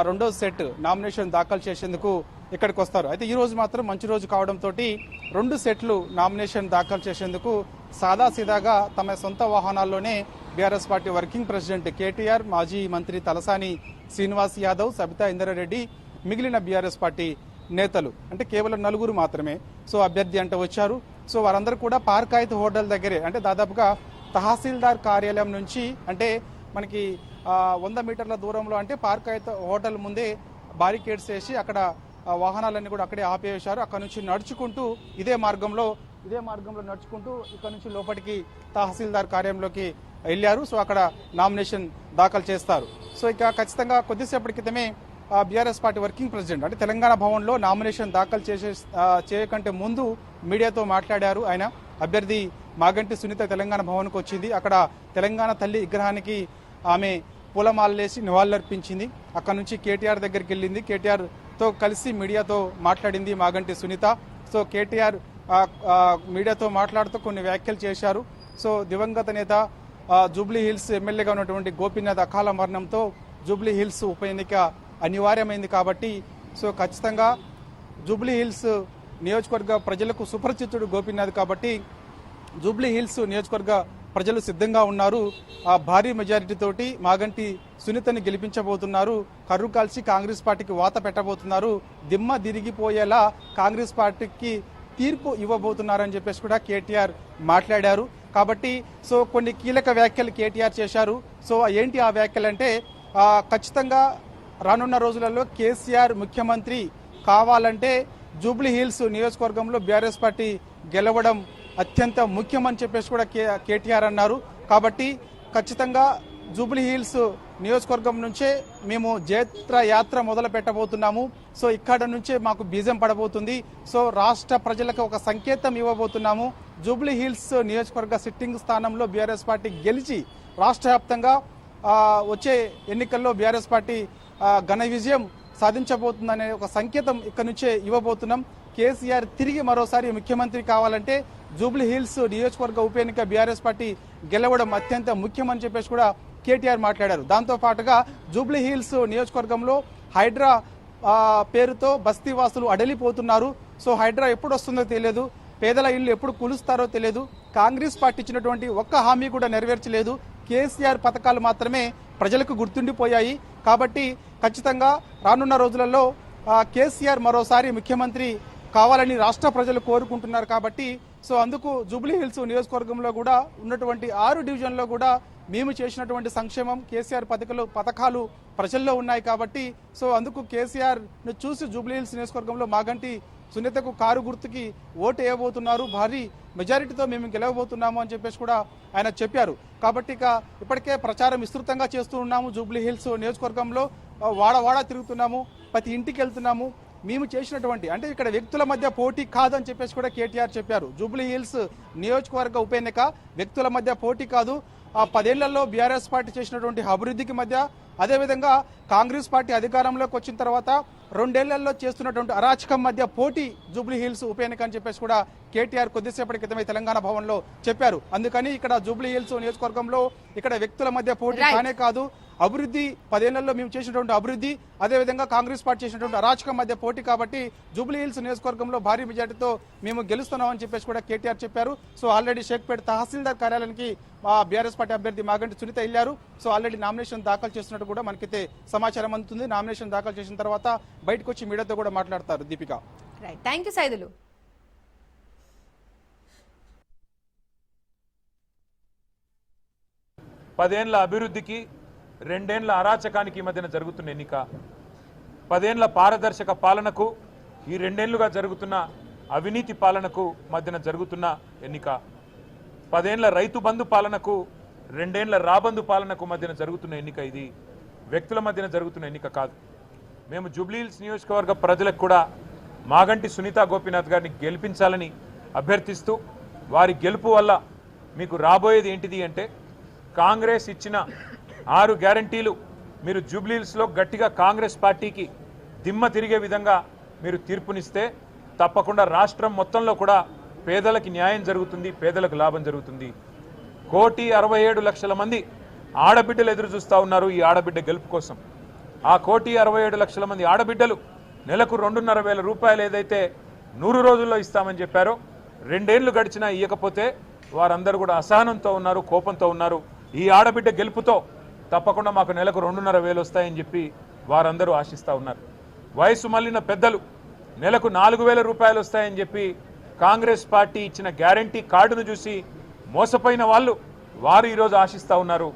2వ సెట్ నామినేషన్ దాఖలు చేసేందుకు ఇక్కడికి వస్తారు. అయితే ఈ రోజు మాత్రం మంచి రోజు కావడంతో 2 సెట్లు నామినేషన్ దాఖలు చేసేందుకు సాదాసీదాగా తమ సొంత వాహనాల్లోనే BRS party working president KTR, మాజీ మంత్రి తలసాని శ్రీనివాస్ యాదవ్, సబితా ఇంద్రారెడ్డి, మిగిలిన బీఆర్ఎస్ పార్టీ నేతలు అంటే కేవలం 4 మాత్రమే సో అభ్యర్థి అంటే వచ్చారు. సో వారందరూ కూడా పార్కాయిత్ హోటల్ దగ్గరే అంటే దాదాపుగా తహసీల్దార్ కార్యాలయం నుంచి అంటే మనకి 100 మీటర్ల దూరంలో అంటే పార్కాయిత్ హోటల్ ముందే బారికేడ్స్ వేసి అక్కడ వాహనాలన్నీ కూడా అక్కడే ఆపేశారు. అక్కడ నుంచి నడుచుకుంటూ ఇదే మార్గంలో నడుచుకుంటూ ఇక్కడ నుంచి లోపలికి తహసీల్దార్ కార్యాలయంలోకి వెళ్ళారు. సో అక్కడ నామినేషన్ దాఖలు చేస్తారు. సో ఇక ఖచ్చితంగా కొద్దిసేపటి క్రితమే బీఆర్ఎస్ పార్టీ వర్కింగ్ ప్రెసిడెంట్ అంటే తెలంగాణ భవన్లో నామినేషన్ దాఖలు చేయకంటే ముందు మీడియాతో మాట్లాడారు ఆయన. అభ్యర్థి మాగంటి సునీత తెలంగాణ భవన్కు వచ్చింది. అక్కడ తెలంగాణ తల్లి విగ్రహానికి ఆమె పూలమాలలేసి నివాళులర్పించింది. అక్కడ నుంచి కేటీఆర్ దగ్గరికి వెళ్ళింది. కేటీఆర్తో కలిసి మీడియాతో మాట్లాడింది మాగంటి సునీత. సో కేటీఆర్ మీడియాతో మాట్లాడుతూ కొన్ని వ్యాఖ్యలు చేశారు. సో దివంగత నేత జూబ్లీ హిల్స్ ఎమ్మెల్యేగా ఉన్నటువంటి గోపీనాథ్ అకాల మరణంతో జూబ్లీ హిల్స్ ఉప ఎన్నిక అనివార్యమైంది కాబట్టి సో ఖచ్చితంగా జూబ్లీ హిల్స్ నియోజకవర్గ ప్రజలకు సుపరిచితుడు గోపీనాథ్ కాబట్టి జూబ్లీ హిల్స్ నియోజకవర్గ ప్రజలు సిద్ధంగా ఉన్నారు. ఆ భారీ మెజారిటీతోటి మాగంటి సునీతని గెలిపించబోతున్నారు. కర్రు కాల్చి కాంగ్రెస్ పార్టీకి వాత పెట్టబోతున్నారు. దిమ్మ తిరిగిపోయేలా కాంగ్రెస్ పార్టీకి తీర్పు ఇవ్వబోతున్నారని చెప్పేసి కూడా కేటీఆర్ మాట్లాడారు. కాబట్టి సో కొన్ని కీలక వ్యాఖ్యలు కేటీఆర్ చేశారు. సో ఏంటి ఆ వ్యాఖ్యలు అంటే ఖచ్చితంగా రానున్న రోజులలో కేసీఆర్ ముఖ్యమంత్రి కావాలంటే జూబ్లీ హిల్స్ నియోజకవర్గంలో బీఆర్ఎస్ పార్టీ గెలవడం అత్యంత ముఖ్యమని చెప్పేసి కూడా కేటీఆర్ అన్నారు. కాబట్టి ఖచ్చితంగా జూబ్లీ హిల్స్ నియోజకవర్గం నుంచే మేము యాత్ర మొదలు పెట్టబోతున్నాము. సో ఇక్కడ నుంచే మాకు బీజం పడబోతుంది. సో రాష్ట్ర ప్రజలకు ఒక సంకేతం ఇవ్వబోతున్నాము. జూబ్లీ హిల్స్ నియోజకవర్గ సిట్టింగ్ స్థానంలో బీఆర్ఎస్ పార్టీ గెలిచి రాష్ట్ర వ్యాప్తంగా వచ్చే ఎన్నికల్లో బీఆర్ఎస్ పార్టీ ఘన విజయం సాధించబోతుందనే ఒక సంకేతం ఇక్కడ నుంచే ఇవ్వబోతున్నాం. కేసీఆర్ తిరిగి మరోసారి ముఖ్యమంత్రి కావాలంటే జూబ్లీ హిల్స్ నియోజకవర్గ ఉప ఎన్నిక బీఆర్ఎస్ పార్టీ గెలవడం అత్యంత ముఖ్యమని చెప్పేసి కూడా కేటీఆర్ మాట్లాడారు. దాంతో పాటుగా జూబ్లీ హిల్స్ నియోజకవర్గంలో హైడ్రా పేరుతో బస్తీవాసులు అడలిపోతున్నారు. సో హైడ్రా ఎప్పుడు వస్తుందో తెలియదు, పేదల ఇల్లు ఎప్పుడు కూలుస్తారో తెలియదు. కాంగ్రెస్ పార్టీ ఇచ్చినటువంటి ఒక్క హామీ కూడా నెరవేర్చలేదు. కేసీఆర్ పథకాలు మాత్రమే ప్రజలకు గుర్తుండిపోయాయి. కాబట్టి ఖచ్చితంగా రానున్న రోజులలో కేసీఆర్ మరోసారి ముఖ్యమంత్రి కావాలని రాష్ట్ర ప్రజలు కోరుకుంటున్నారు. కాబట్టి సో అందుకు జూబ్లీ హిల్స్ నియోజకవర్గంలో కూడా ఉన్నటువంటి 6 డివిజన్లో కూడా మేము చేసినటువంటి సంక్షేమం కేసీఆర్ పథకాలు ప్రజల్లో ఉన్నాయి. కాబట్టి సో అందుకు కేసీఆర్ ను చూసి జూబ్లీ హిల్స్ నియోజకవర్గంలో మాగంటి సునీతకు కారు గుర్తుకి ఓటు వేయబోతున్నారు. భారీ మెజారిటీతో మేము గెలవబోతున్నాము అని చెప్పేసి కూడా ఆయన చెప్పారు. కాబట్టి ఇప్పటికే ప్రచారం విస్తృతంగా చేస్తూ ఉన్నాము. జూబ్లీ హిల్స్ నియోజకవర్గంలో వాడ తిరుగుతున్నాము, ప్రతి ఇంటికి వెళ్తున్నాము. మేము చేసినటువంటి అంటే ఇక్కడ వ్యక్తుల మధ్య పోటీ కాదని చెప్పేసి కూడా కేటీఆర్ చెప్పారు. జూబ్లీ హిల్స్ నియోజకవర్గ ఉప ఎన్నిక వ్యక్తుల మధ్య పోటీ కాదు. 10 ఏళ్లలో బీఆర్ఎస్ పార్టీ చేసినటువంటి అభివృద్ధికి మధ్య, అదేవిధంగా కాంగ్రెస్ పార్టీ అధికారంలోకి వచ్చిన తర్వాత 2 ఏళ్లలో చేస్తున్నటువంటి అరాచకం మధ్య పోటీ జూబ్లీ హిల్స్ ఉప ఎన్నిక అని చెప్పేసి కూడా కేటీఆర్ కొద్దిసేపటి క్రితమే తెలంగాణ భవన్లో చెప్పారు. అందుకని ఇక్కడ జూబ్లీ హిల్స్ నియోజకవర్గంలో ఇక్కడ వ్యక్తుల మధ్య పోటీ కానే కాదు, అభివృద్ధి 10 ఏళ్లలో మేము చేసినటువంటి అభివృద్ధి, అదేవిధంగా కాంగ్రెస్ పార్టీ చేసినటువంటి అరాచకం మధ్య పోటీ. కాబట్టి జూబ్లీ హిల్స్ నియోజకవర్గంలో భారీ మెజార్టీతో మేము గెలుస్తున్నామని చెప్పేసి కూడా కేటీఆర్ చెప్పారు. సో ఆల్రెడీ షేక్పేట్ తహసీల్దార్ కార్యాలయానికి బీఆర్ఎస్ పార్టీ అభ్యర్థి మాగంటి సునీత వెళ్లారు. సో ఆల్రెడీ నామినేషన్ దాఖలు చేస్తున్నట్టు కూడా మనకైతే సమాచారం అందుతుంది. నామినేషన్ దాఖలు చేసిన తర్వాత బయటకు వచ్చి మీడియాతో కూడా మాట్లాడతారు Deepika. Right, thank you Saidulu. 10 ఏళ్ల అభివృద్ధికి 2 ఏళ్ల అరాచకానికి మధ్యన జరుగుతున్న ఎన్నిక, 10 ఏళ్ల పారదర్శక పాలనకు ఈ 2 ఏళ్లుగా జరుగుతున్న అవినీతి పాలనకు మధ్యన జరుగుతున్న ఎన్నిక, 10 ఏళ్ల రైతు బంధు పాలనకు 2 ఏళ్ల రాబందు పాలనకు మధ్యన జరుగుతున్న ఎన్నిక. ఇది వ్యక్తుల మధ్యన జరుగుతున్న ఎన్నిక కాదు. మేము జూబ్లీ హిల్స్ నియోజకవర్గ ప్రజలకు కూడా మాగంటి సునీత గోపీనాథ్ గారిని గెలిపించాలని అభ్యర్థిస్తూ, వారి గెలుపు వల్ల మీకు రాబోయేది ఏంటిది అంటే కాంగ్రెస్ ఇచ్చిన 6 గ్యారంటీలు మీరు జూబ్లీ హిల్స్లో గట్టిగా కాంగ్రెస్ పార్టీకి దిమ్మ తిరిగే విధంగా మీరు తీర్పునిస్తే తప్పకుండా రాష్ట్రం మొత్తంలో కూడా పేదలకి న్యాయం జరుగుతుంది, పేదలకు లాభం జరుగుతుంది. 1,67,00,000 మంది ఆడబిడ్డలు ఎదురు చూస్తూ ఉన్నారు ఈ ఆడబిడ్డ గెలుపు కోసం. ఆ 1,67,00,000 మంది ఆడబిడ్డలు నెలకు 2,500 రూపాయలు ఏదైతే 100 రోజుల్లో ఇస్తామని చెప్పారో 2 ఏళ్లు గడిచినా ఇవ్వకపోతే వారందరూ కూడా అసహనంతో ఉన్నారు, కోపంతో ఉన్నారు. ఈ ఆడబిడ్డ గెలుపుతో తప్పకుండా మాకు నెలకు 2,500 వస్తాయని చెప్పి వారందరూ ఆశిస్తూ ఉన్నారు. వయసు మళ్ళిన పెద్దలు నెలకు 4,000 రూపాయలు వస్తాయని చెప్పి కాంగ్రెస్ పార్టీ ఇచ్చిన గ్యారంటీ కార్డును చూసి మోసపోయిన వారు ఈరోజు ఆశిస్తూ ఉన్నారు.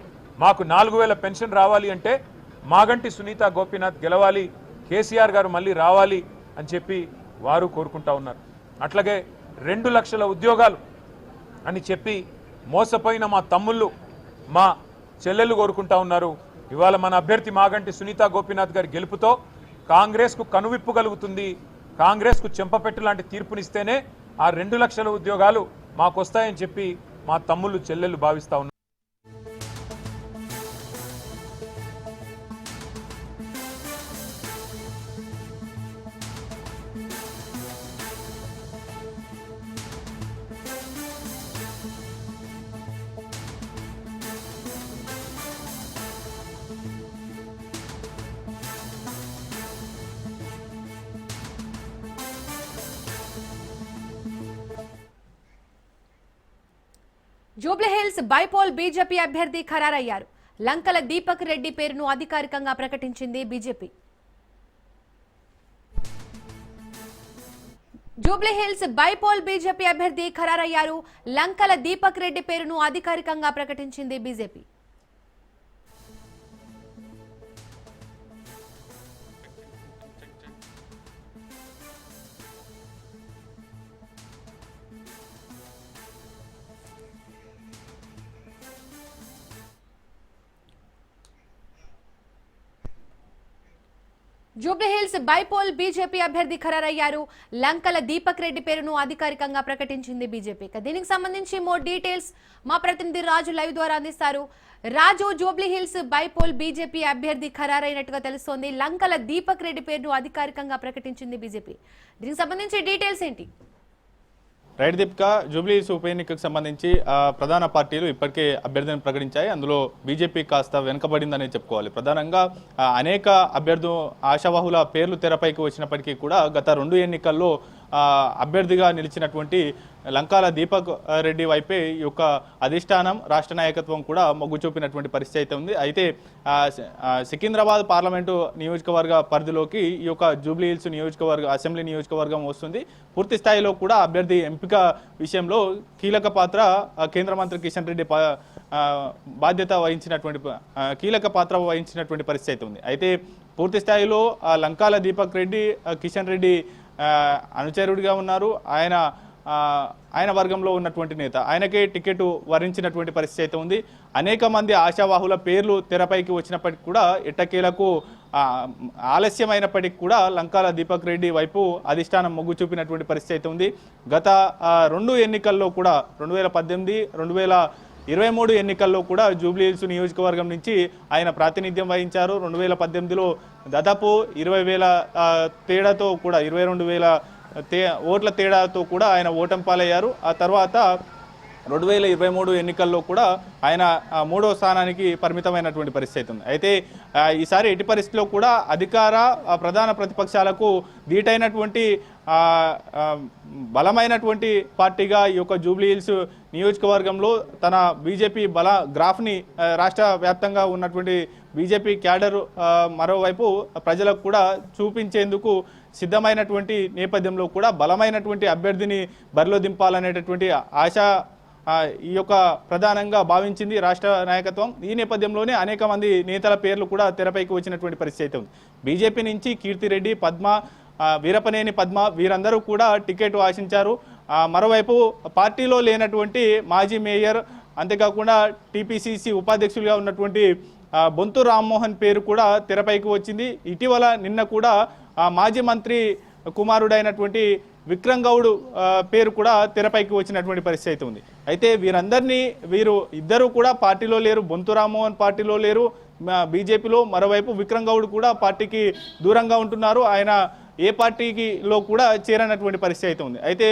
మాకు 4,000 పెన్షన్ రావాలి అంటే మాగంటి సునీత గోపీనాథ్ గెలవాలి, కేసీఆర్ గారు మళ్ళీ రావాలి అని చెప్పి వారు కోరుకుంటా ఉన్నారు. అట్లాగే 2 లక్షల ఉద్యోగాలు అని చెప్పి మోసపోయిన మా తమ్ముళ్ళు, మా చెల్లెళ్ళు కోరుకుంటా ఉన్నారు. ఇవాళ మన అభ్యర్థి మాగంటి సునీత గోపీనాథ్ గారి గెలుపుతో కాంగ్రెస్కు కనువిప్పు కలుగుతుంది. కాంగ్రెస్కు చెంపపెట్టు లాంటి తీర్పునిస్తేనే ఆ 2 లక్షల ఉద్యోగాలు మాకు వస్తాయని చెప్పి మా తమ్ముళ్ళు చెల్లెళ్ళు భావిస్తా ఉన్నారు. జూబ్లీహిల్స్ బైపోల్ బీజేపీ అభ్యర్థి ఖరారయ్యారు. లంకల దీపక్ రెడ్డి పేరును అధికారికంగా ప్రకటించింది బీజేపీ. జూబ్లీహిల్స్ బైపోల్ బీజేపీ అభ్యర్థి ఖరారయ్యారు. లంకల దీపక్ రెడ్డి పేరును అధికారికంగా ప్రకటించింది బీజేపీ. జూబ్లీహిల్స్ బైపోల్ బీజేపీ అభ్యర్థి ఖరారయ్యారు. లంకల దీపక్ రెడ్డి పేరును అధికారికంగా ప్రకటించింది బీజేపీ. దీనికి సంబంధించి మోర్ డీటెయిల్స్ మా ప్రతినిధి రాజు లైవ్ ద్వారా అందిస్తారు. రాజు, జూబ్లీహిల్స్ బైపోల్ బీజేపీ అభ్యర్థి ఖరారైనట్టుగా తెలుస్తోంది. లంకల దీపక్ రెడ్డి పేరును అధికారికంగా ప్రకటించింది బీజేపీ. దీనికి సంబంధించి డీటెయిల్స్ ఏంటి? రైట్ దీపిక, జూబ్లీహిల్స్ ఉప ఎన్నికకు సంబంధించి ప్రధాన పార్టీలు ఇప్పటికే అభ్యర్థులను ప్రకటించాయి. అందులో బీజేపీ కాస్త వెనుకబడిందనే చెప్పుకోవాలి. ప్రధానంగా అనేక అభ్యర్థులు ఆశావాహుల పేర్లు తెరపైకి వచ్చినప్పటికీ కూడా గత 2 ఎన్నికల్లో అభ్యర్థిగా నిలిచినటువంటి లంకాల దీపక్ రెడ్డి వైపే ఈ యొక్క అధిష్టానం, రాష్ట్ర నాయకత్వం కూడా మొగ్గు చూపినటువంటి పరిస్థితి అయితే ఉంది. అయితే సికింద్రాబాద్ పార్లమెంటు నియోజకవర్గ పరిధిలోకి ఈ యొక్క జూబ్లీహిల్స్ నియోజకవర్గ అసెంబ్లీ నియోజకవర్గం వస్తుంది. పూర్తి స్థాయిలో కూడా అభ్యర్థి ఎంపిక విషయంలో కీలక పాత్ర కేంద్ర మంత్రి కిషన్ రెడ్డి కీలక పాత్ర వహించినటువంటి పరిస్థితి అయితే ఉంది. అయితే పూర్తి స్థాయిలో లంకాల దీపక్ రెడ్డి కిషన్ రెడ్డి అనుచరుడిగా ఉన్నారు. ఆయన వర్గంలో ఉన్నటువంటి నేత, ఆయనకే టికెట్ వరించినటువంటి పరిస్థితి అయితే ఉంది. అనేక మంది ఆశావాహుల పేర్లు తెరపైకి వచ్చినప్పటికీ కూడా ఎట్టకేలకు ఆలస్యమైనప్పటికీ కూడా లంకాల దీపక్ రెడ్డి వైపు అధిష్టానం మొగ్గు చూపినటువంటి పరిస్థితి అయితే ఉంది. గత 2 ఎన్నికల్లో కూడా 2018, 2023 ఎన్నికల్లో కూడా జూబ్లీహిల్స్ నియోజకవర్గం నుంచి ఆయన ప్రాతినిధ్యం వహించారు. 2018లో దాదాపు 20,000 తేడాతో కూడా 22,000 ఓట్ల తేడాతో కూడా ఆయన ఓటమి పాలయ్యారు. ఆ తర్వాత 2023 ఎన్నికల్లో కూడా ఆయన 3వ స్థానానికి పరిమితమైనటువంటి పరిస్థితి ఉంది. అయితే ఈసారి ఎట్టి పరిస్థితిలో కూడా అధికార ప్రధాన ప్రతిపక్షాలకు ధీటైనటువంటి బలమైనటువంటి పార్టీగా ఈ యొక్క జూబ్లీహిల్స్ నియోజకవర్గంలో తన బీజేపీ గ్రాఫ్ని రాష్ట్ర వ్యాప్తంగా ఉన్నటువంటి బీజేపీ క్యాడర్ మరోవైపు ప్రజలకు కూడా చూపించేందుకు సిద్ధమైనటువంటి నేపథ్యంలో కూడా బలమైనటువంటి అభ్యర్థిని బరిలో దింపాలనేటటువంటి ఆశ ఈ యొక్క ప్రధానంగా భావించింది రాష్ట్ర నాయకత్వం. ఈ నేపథ్యంలోనే అనేక మంది నేతల పేర్లు కూడా తెరపైకి వచ్చినటువంటి పరిస్థితి ఉంది. బీజేపీ నుంచి కీర్తిరెడ్డి, పద్మ, వీరపనేని పద్మ వీరందరూ కూడా టికెట్ ఆశించారు. మరోవైపు పార్టీలో లేనటువంటి మాజీ మేయర్, అంతేకాకుండా టీపీసీసీ ఉపాధ్యక్షులుగా ఉన్నటువంటి బొంతు రామ్మోహన్ పేరు కూడా తెరపైకి వచ్చింది. ఇటీవల నిన్న కూడా మాజీ మంత్రి కుమారుడైనటువంటి విక్రమ్ గౌడ్ పేరు కూడా తెరపైకి వచ్చినటువంటి పరిస్థితి ఉంది. అయితే వీరు ఇద్దరు కూడా పార్టీలో లేరు. బొంతు రామ్మోహన్ పార్టీలో లేరు బీజేపీలో, మరోవైపు విక్రమ్ గౌడ్ కూడా పార్టీకి దూరంగా ఉంటున్నారు. ఆయన ఏ పార్టీలో కూడా చేరనటువంటి పరిస్థితి అయితే ఉంది. అయితే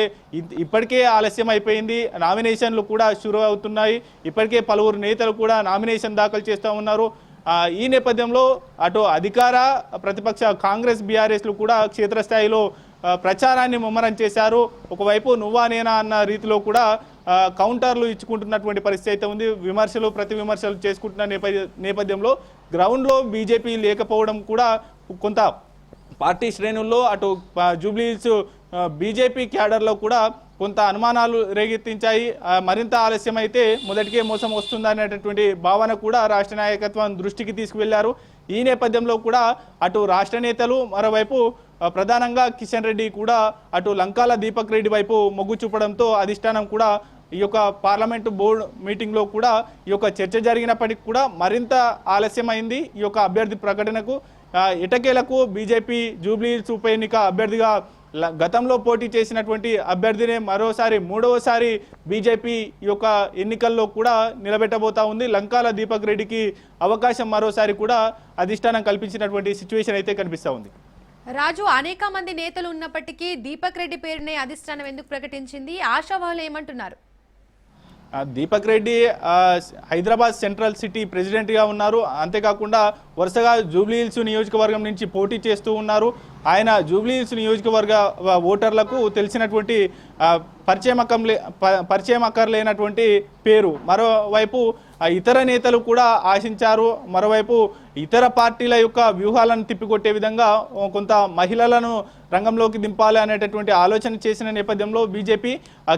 ఇప్పటికే ఆలస్యం అయిపోయింది, నామినేషన్లు కూడా షురూ అవుతున్నాయి. ఇప్పటికే పలువురు నేతలు కూడా నామినేషన్ దాఖలు చేస్తూ ఉన్నారు. ఈ నేపథ్యంలో అటు అధికార ప్రతిపక్ష కాంగ్రెస్, బీఆర్ఎస్లు కూడా క్షేత్రస్థాయిలో ప్రచారాన్ని ముమ్మరం చేశారు. ఒకవైపు నువ్వా నేనా అన్న రీతిలో కూడా కౌంటర్లు ఇచ్చుకుంటున్నటువంటి పరిస్థితి అయితే ఉంది. విమర్శలు ప్రతి విమర్శలు చేసుకుంటున్న నేపథ్యంలో గ్రౌండ్లో బీజేపీ లేకపోవడం కూడా కొంత పార్టీ శ్రేణుల్లో అటు జూబ్లీహిల్స్ బీజేపీ క్యాడర్లో కూడా కొంత అనుమానాలు రేగెత్తించాయి. మరింత ఆలస్యం అయితే మొదటికే మోసం వస్తుందనేటటువంటి భావన కూడా రాష్ట్ర నాయకత్వం దృష్టికి తీసుకువెళ్లారు. ఈ నేపథ్యంలో కూడా అటు రాష్ట్ర నేతలు మరోవైపు ప్రధానంగా కిషన్ రెడ్డి కూడా అటు లంకాల దీపక్ రెడ్డి వైపు మొగ్గు చూపడంతో అధిష్టానం కూడా ఈ యొక్క పార్లమెంటు బోర్డు మీటింగ్లో కూడా ఈ యొక్క చర్చ జరిగినప్పటికీ కూడా మరింత ఆలస్యమైంది. ఈ యొక్క అభ్యర్థి ప్రకటనకు ఎటకేలకు బీజేపీ జూబ్లీహిల్స్ ఉప ఎన్నిక అభ్యర్థిగా గతంలో పోటీ చేసినటువంటి అభ్యర్థినే మరోసారి మూడవసారి బీజేపీ ఈ యొక్క ఎన్నికల్లో కూడా నిలబెట్టబోతా ఉంది. లంకాల దీపక్ రెడ్డికి అవకాశం మరోసారి కూడా అధిష్టానం కల్పించినటువంటి సిచ్యువేషన్ అయితే కనిపిస్తూ ఉంది. రాజు, అనేక మంది నేతలు ఉన్నప్పటికీ దీపక్ రెడ్డి పేరునే అధిష్టానం ఎందుకు ప్రకటించింది? ఆశావాహులు ఏమంటున్నారు? దీపక్ రెడ్డి హైదరాబాద్ సెంట్రల్ సిటీ ప్రెసిడెంట్గా ఉన్నారు. అంతేకాకుండా వరుసగా జూబ్లీహిల్స్ నియోజకవర్గం నుంచి పోటీ చేస్తూ ఉన్నారు. ఆయన జూబ్లీహిల్స్ నియోజకవర్గ ఓటర్లకు తెలిసినటువంటి పరిచయం అక్కర్లేనటువంటి పేరు. మరోవైపు ఇతర నేతలు కూడా ఆశించారు. మరోవైపు ఇతర పార్టీల యొక్క వ్యూహాలను తిప్పికొట్టే విధంగా కొంత మహిళలను రంగంలోకి దింపాలి అనేటటువంటి ఆలోచన చేసిన నేపథ్యంలో బీజేపీ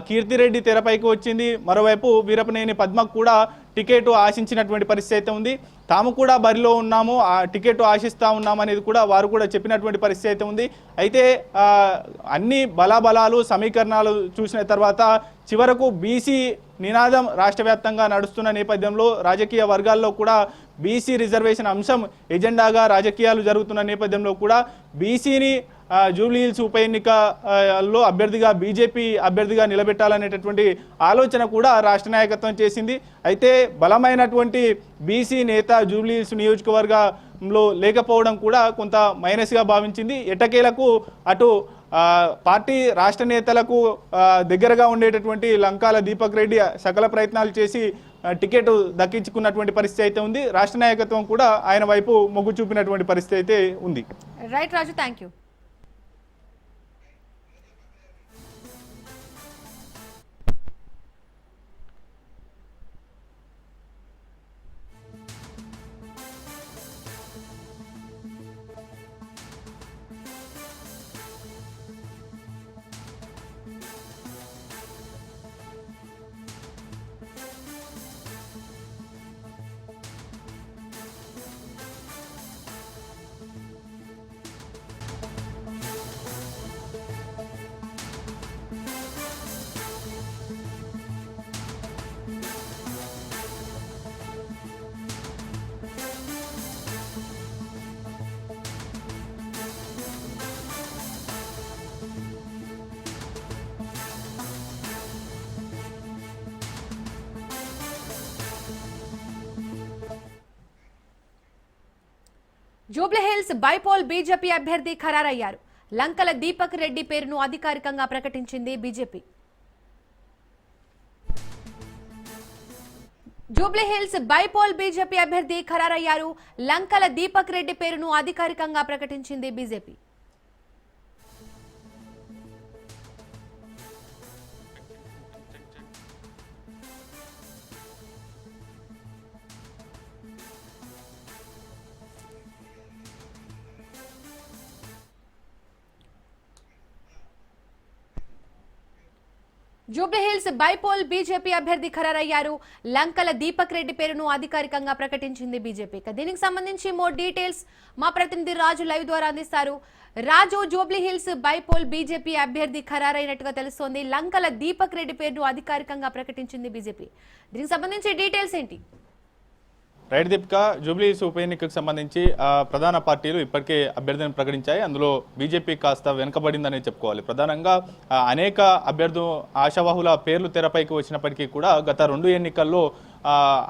కీర్తిరెడ్డి తెరపైకి వచ్చింది. మరోవైపు వీరపనేని పద్మకు కూడా టికెట్ ఆశించినటువంటి పరిస్థితి అయితే ఉంది. తాము కూడా బరిలో ఉన్నాము, ఆ టికెట్ ఆశిస్తూ ఉన్నాము అనేది కూడా వారు కూడా చెప్పినటువంటి పరిస్థితి అయితే ఉంది. అయితే అన్ని బలాబలాలు సమీకరణాలు చూసిన తర్వాత చివరకు బీసీ నినాదం రాష్ట్ర వ్యాప్తంగా నడుస్తున్న నేపథ్యంలో రాజకీయ వర్గాల్లో కూడా బీసీ రిజర్వేషన్ అంశం ఎజెండాగా రాజకీయాలు జరుగుతున్న నేపథ్యంలో కూడా బీసీని జూబ్లీహిల్స్ ఉప ఎన్నికల్లో బీజేపీ అభ్యర్థిగా నిలబెట్టాలనేటటువంటి ఆలోచన కూడా రాష్ట్ర నాయకత్వం చేసింది. అయితే బలమైనటువంటి బీసీ నేత జూబ్లీహిల్స్ నియోజకవర్గంలో లేకపోవడం కూడా కొంత మైనస్గా భావించింది. ఎట్టకేలకు అటు పార్టీ రాష్ట్ర నేతలకు దగ్గరగా ఉండేటటువంటి లంకాల దీపక్ రెడ్డి సకల ప్రయత్నాలు చేసి టికెట్ దక్కించుకున్నటువంటి పరిస్థితి అయితే ఉంది. రాష్ట్ర నాయకత్వం కూడా ఆయన వైపు మొగ్గు చూపినటువంటి పరిస్థితి అయితే ఉంది. Right Raju, thank you. Jubilee Hills bypoll BJP అభ్యర్థి ఖరారయ్యారు. లంకల దీపక్ రెడ్డి పేరును అధికారికంగా ప్రకటించింది బీజేపీ. జూబ్లీహిల్స్ బైపోల్ బీజేపీ అభ్యర్థి ఖరారయ్యారు. లంకల దీపక్ రెడ్డి పేరును అధికారికంగా ప్రకటించింది బీజేపీ. జూబ్లీహిల్స్ బైపోల్ బీజేపీ అభ్యర్థి ఖరారయ్యారు. లంకల దీపక్ రెడ్డి పేరును అధికారికంగా ప్రకటించింది బీజేపీ. దీనికి సంబంధించి మోర్ డీటెయిల్స్ మా ప్రతినిధి రాజు లైవ్ ద్వారా అందిస్తారు. రాజు, జూబ్లీహిల్స్ బైపోల్ బీజేపీ అభ్యర్థి ఖరారైనట్టుగా తెలుస్తోంది. లంకల దీపక్ రెడ్డి పేరును అధికారికంగా ప్రకటించింది బీజేపీ. దీనికి సంబంధించి డీటెయిల్స్ ఏంటి? రైట్ దీపిక, జూబ్లీహిల్స్ ఉప ఎన్నికకు సంబంధించి ప్రధాన పార్టీలు ఇప్పటికే అభ్యర్థిని ప్రకటించాయి. అందులో బీజేపీ కాస్త వెనుకబడిందని చెప్పుకోవాలి. ప్రధానంగా అనేక ఆశావాహుల పేర్లు తెరపైకి వచ్చినప్పటికీ కూడా గత 2 ఎన్నికల్లో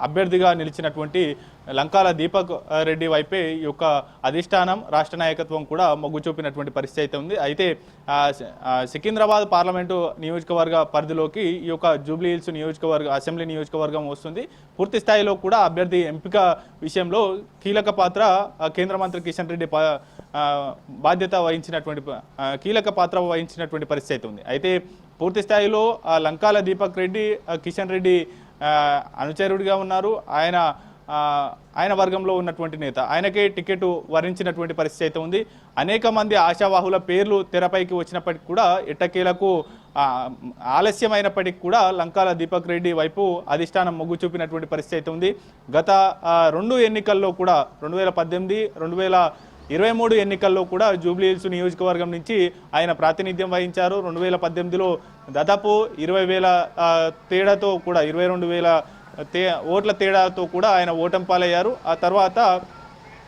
అభ్యర్థిగా నిలిచినటువంటి లంకాల దీపక్ రెడ్డి వైపే ఈ యొక్క అధిష్టానం రాష్ట్ర నాయకత్వం కూడా మొగ్గు చూపినటువంటి పరిస్థితి అయితే ఉంది. అయితే సికింద్రాబాద్ పార్లమెంటు నియోజకవర్గ పరిధిలోకి ఈ యొక్క జూబ్లీహిల్స్ అసెంబ్లీ నియోజకవర్గం వస్తుంది. పూర్తి స్థాయిలో కూడా అభ్యర్థి ఎంపిక విషయంలో కీలక పాత్ర కేంద్ర మంత్రి కిషన్ రెడ్డి కీలక పాత్ర వహించినటువంటి పరిస్థితి అయితే ఉంది. అయితే పూర్తి స్థాయిలో లంకాల దీపక్ రెడ్డి కిషన్ రెడ్డి అనుచరుడిగా ఉన్నారు. ఆయన వర్గంలో ఉన్నటువంటి నేత, ఆయనకే టికెట్ వరించినటువంటి పరిస్థితి అయితే ఉంది. అనేక మంది ఆశావాహుల పేర్లు తెరపైకి వచ్చినప్పటికీ కూడా ఎట్టకేలకు ఆలస్యమైనప్పటికీ కూడా లంకాల దీపక్ రెడ్డి వైపు అధిష్టానం మొగ్గు చూపినటువంటి పరిస్థితి అయితే ఉంది. గత 2 ఎన్నికల్లో కూడా 2018, 2023 ఎన్నికల్లో కూడా జూబ్లీహిల్స్ నియోజకవర్గం నుంచి ఆయన ప్రాతినిధ్యం వహించారు. 2018లో దాదాపు 20,000 తేడాతో కూడా 22,000 ఓట్ల తేడాతో కూడా ఆయన ఓటమి పాలయ్యారు. ఆ తర్వాత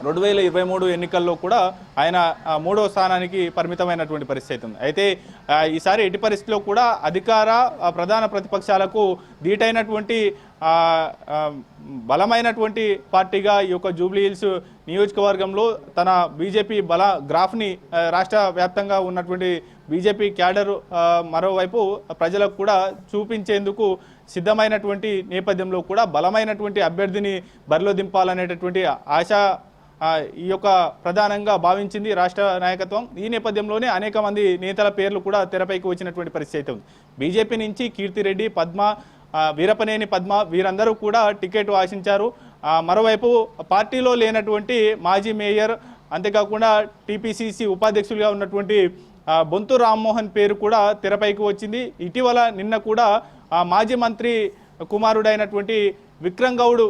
2023 ఎన్నికల్లో కూడా ఆయన 3వ స్థానానికి పరిమితమైనటువంటి పరిస్థితి ఉంది. అయితే ఈసారి ఎట్టి పరిస్థితిలో కూడా అధికార ప్రధాన ప్రతిపక్షాలకు ధీటైనటువంటి బలమైనటువంటి పార్టీగా ఈ యొక్క జూబ్లీహిల్స్ నియోజకవర్గంలో తన బీజేపీ గ్రాఫ్ని రాష్ట్ర వ్యాప్తంగా ఉన్నటువంటి బీజేపీ క్యాడర్ మరోవైపు ప్రజలకు కూడా చూపించేందుకు సిద్ధమైనటువంటి నేపథ్యంలో కూడా బలమైనటువంటి అభ్యర్థిని బరిలో దింపాలనేటటువంటి ఆశ ఈ యొక్క ప్రధానంగా భావించింది రాష్ట్ర నాయకత్వం. ఈ నేపథ్యంలోనే అనేక మంది నేతల పేర్లు కూడా తెరపైకి వచ్చినటువంటి పరిస్థితి ఉంది. బీజేపీ నుంచి కీర్తిరెడ్డి, పద్మ, వీరపనేని పద్మ వీరందరూ కూడా టికెట్ ఆశించారు. మరోవైపు పార్టీలో లేనటువంటి మాజీ మేయర్, అంతేకాకుండా టీపీసీసీ ఉపాధ్యక్షులుగా ఉన్నటువంటి బొంతు రామ్మోహన్ పేరు కూడా తెరపైకి వచ్చింది. ఇటీవల నిన్న కూడా మాజీ మంత్రి కుమారుడైనటువంటి విక్రమ్ గౌడ్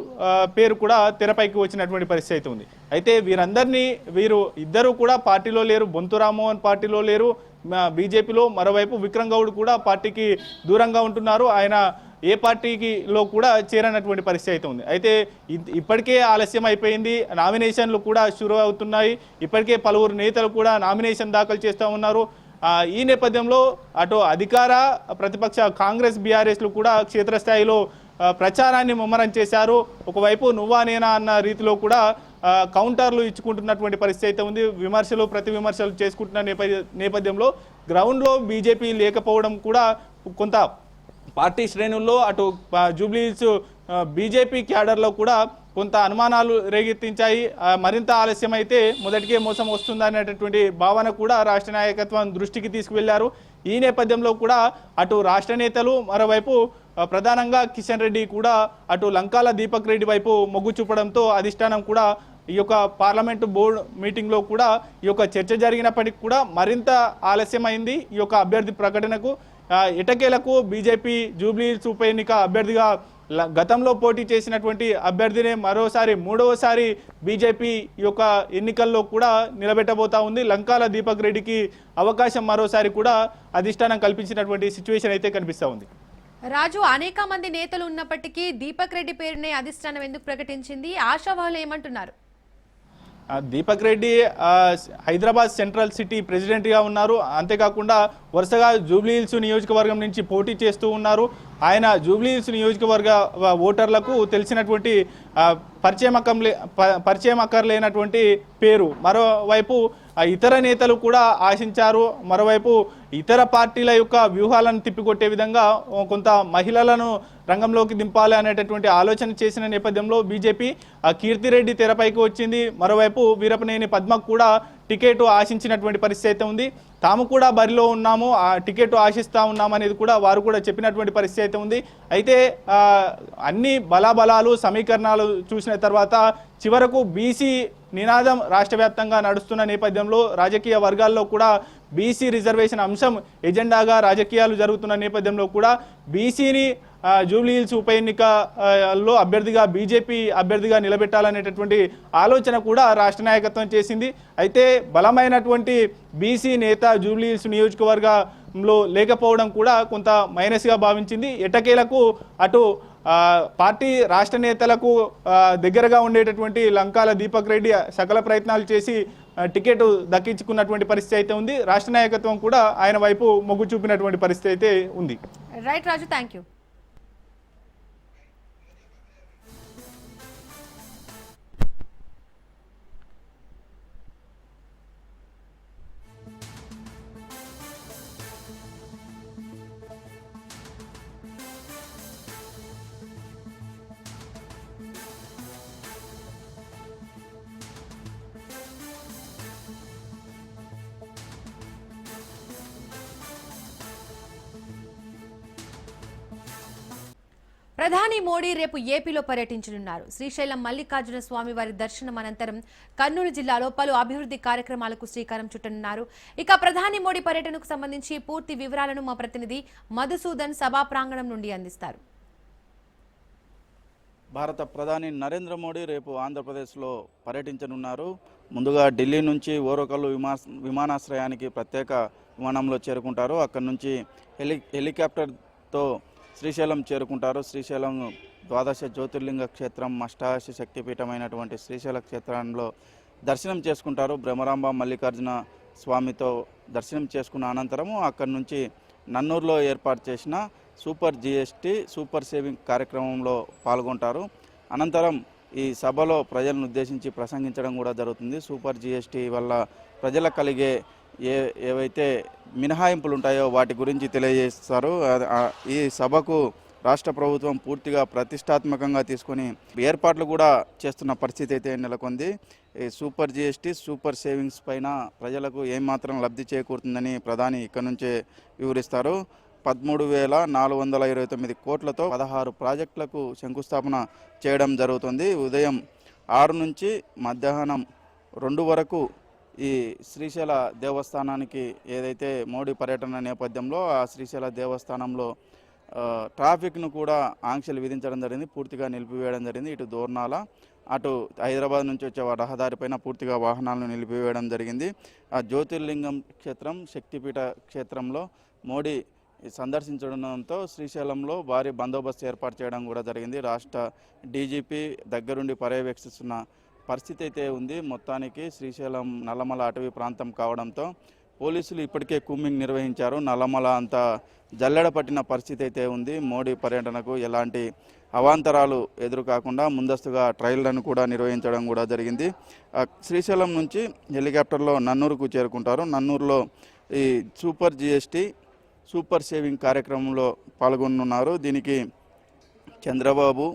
పేరు కూడా తెరపైకి వచ్చినటువంటి పరిస్థితి ఉంది. అయితే వీరు ఇద్దరు కూడా పార్టీలో లేరు. బొంతు రామ్మోహన్ పార్టీలో లేరు బీజేపీలో, మరోవైపు విక్రమ్ గౌడ్ కూడా పార్టీకి దూరంగా ఉంటున్నారు. ఆయన ఏ పార్టీలో కూడా చేరనటువంటి పరిస్థితి ఉంది. అయితే ఇప్పటికే ఆలస్యం అయిపోయింది, నామినేషన్లు కూడా షురు అవుతున్నాయి. ఇప్పటికే పలువురు నేతలు కూడా నామినేషన్ దాఖలు చేస్తూ ఉన్నారు. ఈ నేపథ్యంలో అటు అధికార ప్రతిపక్ష కాంగ్రెస్, బీఆర్ఎస్లు కూడా క్షేత్రస్థాయిలో ప్రచారాన్ని ముమ్మరం చేశారు. ఒకవైపు నువ్వా నేనా అన్న రీతిలో కూడా కౌంటర్లు ఇచ్చుకుంటున్నటువంటి పరిస్థితి అయితే ఉంది. ప్రతి విమర్శలు చేసుకుంటున్న నేపథ్యంలో గ్రౌండ్లో బీజేపీ లేకపోవడం కూడా కొంత పార్టీ శ్రేణుల్లో అటు జూబ్లీహిల్స్ బీజేపీ క్యాడర్లో కూడా కొంత అనుమానాలు రేగెత్తించాయి. మరింత ఆలస్యం అయితే మొదటికే మోసం వస్తుందనేటటువంటి భావన కూడా రాష్ట్ర నాయకత్వం దృష్టికి తీసుకువెళ్లారు. ఈ నేపథ్యంలో కూడా అటు రాష్ట్ర నేతలు, మరోవైపు ప్రధానంగా కిషన్ రెడ్డి కూడా అటు లంకాల దీపక్ రెడ్డి వైపు మొగ్గు చూపడంతో అధిష్టానం కూడా ఈ యొక్క పార్లమెంటు బోర్డు మీటింగ్లో కూడా ఈ యొక్క చర్చ జరిగినప్పటికీ కూడా మరింత ఆలస్యమైంది ఈ యొక్క అభ్యర్థి ప్రకటనకు. ఎటకేలకు బీజేపీ జూబ్లీహిల్స్ ఉప ఎన్నిక అభ్యర్థిగా గతంలో పోటీ చేసినటువంటి అభ్యర్థినే మరోసారి 3వసారి బీజేపీ ఈ యొక్క ఎన్నికల్లో కూడా నిలబెట్టబోతా ఉంది. లంకాల దీపక్ రెడ్డికి అవకాశం మరోసారి కూడా అధిష్టానం కల్పించినటువంటి సిచ్యువేషన్ అయితే కనిపిస్తూ ఉంది. రాజు, అనేక మంది నేతలు ఉన్నప్పటికీ దీపక్ రెడ్డి పేరునే అధిష్టానం ఎందుకు ప్రకటించింది? ఆశావాహులు ఏమంటున్నారు? దీపక్ రెడ్డి హైదరాబాద్ సెంట్రల్ సిటీ ప్రెసిడెంట్గా ఉన్నారు. అంతేకాకుండా వరుసగా జూబ్లీహిల్స్ నియోజకవర్గం నుంచి పోటీ చేస్తూ ఉన్నారు. ఆయన జూబ్లీహిల్స్ నియోజకవర్గ ఓటర్లకు తెలిసినటువంటి పరిచయం అక్కర్లేనటువంటి పేరు. మరోవైపు ఇతర నేతలు కూడా ఆశించారు. మరోవైపు ఇతర పార్టీల యొక్క వ్యూహాలను తిప్పికొట్టే విధంగా కొంత మహిళలను రంగంలోకి దింపాలి అనేటటువంటి ఆలోచన చేసిన నేపథ్యంలో బీజేపీ కీర్తిరెడ్డి తెరపైకి వచ్చింది. మరోవైపు వీరపనేని పద్మకు కూడా టికెట్ ఆశించినటువంటి పరిస్థితి అయితే ఉంది. తాము కూడా బరిలో ఉన్నాము, ఆ టికెట్ ఆశిస్తూ ఉన్నాము అనేది కూడా వారు కూడా చెప్పినటువంటి పరిస్థితి అయితే ఉంది. అయితే అన్ని బలాబలాలు సమీకరణాలు చూసిన తర్వాత చివరకు బీసీ నినాదం రాష్ట్ర వ్యాప్తంగా నడుస్తున్న నేపథ్యంలో రాజకీయ వర్గాల్లో కూడా బీసీ రిజర్వేషన్ అంశం ఎజెండాగా రాజకీయాలు జరుగుతున్న నేపథ్యంలో కూడా బీసీని జూబ్లీహిల్స్ ఉప ఎన్నికలో బీజేపీ అభ్యర్థిగా నిలబెట్టాలనేటటువంటి ఆలోచన కూడా రాష్ట్ర నాయకత్వం చేసింది. అయితే బలమైనటువంటి బీసీ నేత జూబ్లీహిల్స్ నియోజకవర్గంలో లేకపోవడం కూడా కొంత మైనస్గా భావించింది. ఎట్టకేలకు అటు పార్టీ రాష్ట్ర నేతలకు దగ్గరగా ఉండేటటువంటి లంకాల దీపక్ రెడ్డి సకల ప్రయత్నాలు చేసి టికెట్ దక్కించుకున్నటువంటి పరిస్థితి అయితే ఉంది. రాష్ట్ర నాయకత్వం కూడా ఆయన వైపు మొగ్గు చూపినటువంటి పరిస్థితి అయితే ఉంది. Right Raju, thank you. ప్రధాని మోడీ రేపు ఏపీలో పర్యటించనున్నారు. శ్రీశైలం మల్లికార్జున స్వామి వారి దర్శనం అనంతరం కర్నూలు జిల్లాలో పలు అభివృద్ధి కార్యక్రమాలకు శ్రీకారం చుట్టనున్నారు. ఇక ప్రధాని మోడీ పర్యటనకు సంబంధించి పూర్తి వివరాలను మా ప్రతినిధి మధుసూదన్ సభా ప్రాంగణం నుండి అందిస్తారు. భారత ప్రధాని నరేంద్ర మోడీ రేపు ఆంధ్రప్రదేశ్లో పర్యటించనున్నారు. ముందుగా ఢిల్లీ నుంచి ఓరోకల్లు విమానాశ్రయానికి ప్రత్యేక విమానంలో చేరుకుంటారు. అక్కడి నుంచి హెలికాప్టర్తో శ్రీశైలం చేరుకుంటారు. శ్రీశైలం ద్వాదశ జ్యోతిర్లింగ క్షేత్రం, అష్టాదశ శక్తిపీఠమైనటువంటి శ్రీశైల క్షేత్రంలో దర్శనం చేసుకుంటారు. బ్రహ్మరాంబ మల్లికార్జున స్వామితో దర్శనం చేసుకున్న అనంతరము అక్కడి నుంచి నన్నూరులో ఏర్పాటు చేసిన సూపర్ జిఎస్టీ సూపర్ సేవింగ్ కార్యక్రమంలో పాల్గొంటారు. అనంతరం ఈ సభలో ప్రజలను ఉద్దేశించి ప్రసంగించడం కూడా జరుగుతుంది. సూపర్ జిఎస్టీ వల్ల ప్రజలకు కలిగే ఏవైతే మినహాయింపులు ఉంటాయో వాటి గురించి తెలియజేస్తారు. ఈ సభకు రాష్ట్ర ప్రభుత్వం పూర్తిగా ప్రతిష్టాత్మకంగా తీసుకొని ఏర్పాట్లు కూడా చేస్తున్న పరిస్థితి అయితే నెలకొంది. ఈ సూపర్ జిఎస్టీ సూపర్ సేవింగ్స్ పైన ప్రజలకు ఏమాత్రం లబ్ధి చేకూరుతుందని ప్రధాని ఇక్కడ నుంచే వివరిస్తారు. 13,429 కోట్లతో 16 ప్రాజెక్టులకు శంకుస్థాపన చేయడం జరుగుతుంది. ఉదయం 6 నుంచి మధ్యాహ్నం 2 వరకు ఈ శ్రీశైల దేవస్థానానికి ఏదైతే మోడీ పర్యటన నేపథ్యంలో ఆ శ్రీశైల దేవస్థానంలో ట్రాఫిక్ను కూడా ఆంక్షలు విధించడం జరిగింది, పూర్తిగా నిలిపివేయడం జరిగింది. ఇటు దోర్నాల అటు హైదరాబాద్ నుంచి వచ్చే రహదారిపైన పూర్తిగా వాహనాలను నిలిపివేయడం జరిగింది. ఆ జ్యోతిర్లింగం క్షేత్రం, శక్తిపీఠ క్షేత్రంలో మోడీ సందర్శించడంతో శ్రీశైలంలో భారీ బందోబస్తు ఏర్పాటు చేయడం కూడా జరిగింది. రాష్ట్ర డీజీపీ దగ్గరుండి పర్యవేక్షిస్తున్న పరిస్థితి అయితే ఉంది. మొత్తానికి శ్రీశైలం నల్లమల అటవీ ప్రాంతం కావడంతో పోలీసులు ఇప్పటికే కూంబింగ్ నిర్వహించారు. నల్లమల అంతా జల్లెడ పట్టిన పరిస్థితి అయితే ఉంది. మోడీ పర్యటనకు ఎలాంటి అవాంతరాలు ఎదురు కాకుండా ముందస్తుగా ట్రయల్లను కూడా నిర్వహించడం కూడా జరిగింది. శ్రీశైలం నుంచి హెలికాప్టర్లో నన్నూరుకు చేరుకుంటారు. నన్నూరులో ఈ సూపర్ జిఎస్టీ సూపర్ సేవింగ్ కార్యక్రమంలో పాల్గొనున్నారు. దీనికి చంద్రబాబు,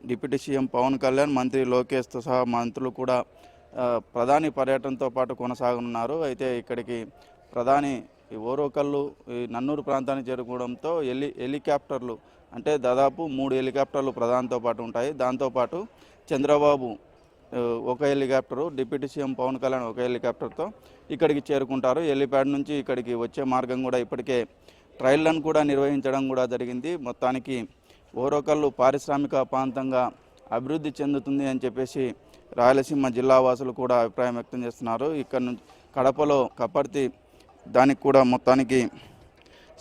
డిప్యూటీ సీఎం పవన్ కళ్యాణ్, మంత్రి లోకేష్తో సహా మంత్రులు కూడా ప్రధాని పర్యటనతో పాటు కొనసాగనున్నారు. అయితే ఇక్కడికి ప్రధాని ఓరోకల్లు నన్నూరు ప్రాంతానికి చేరుకోవడంతో హెలికాప్టర్లు అంటే దాదాపు 3 హెలికాప్టర్లు ప్రధానితో పాటు ఉంటాయి. దాంతోపాటు చంద్రబాబు ఒక helicopter, deputy CM Pawan Kalyan ఒక హెలికాప్టర్తో ఇక్కడికి చేరుకుంటారు. హెలిప్యాడ్ నుంచి ఇక్కడికి వచ్చే మార్గం కూడా ఇప్పటికే ట్రయల్లను కూడా నిర్వహించడం కూడా జరిగింది. మొత్తానికి ఓరోకల్లు పారిశ్రామిక ప్రాంతంగా అభివృద్ధి చెందుతుంది అని చెప్పేసి రాయలసీమ జిల్లా వాసులు కూడా అభిప్రాయం వ్యక్తం చేస్తున్నారు. ఇక్కడ నుంచి కడపలో కపర్తి దానికి కూడా మొత్తానికి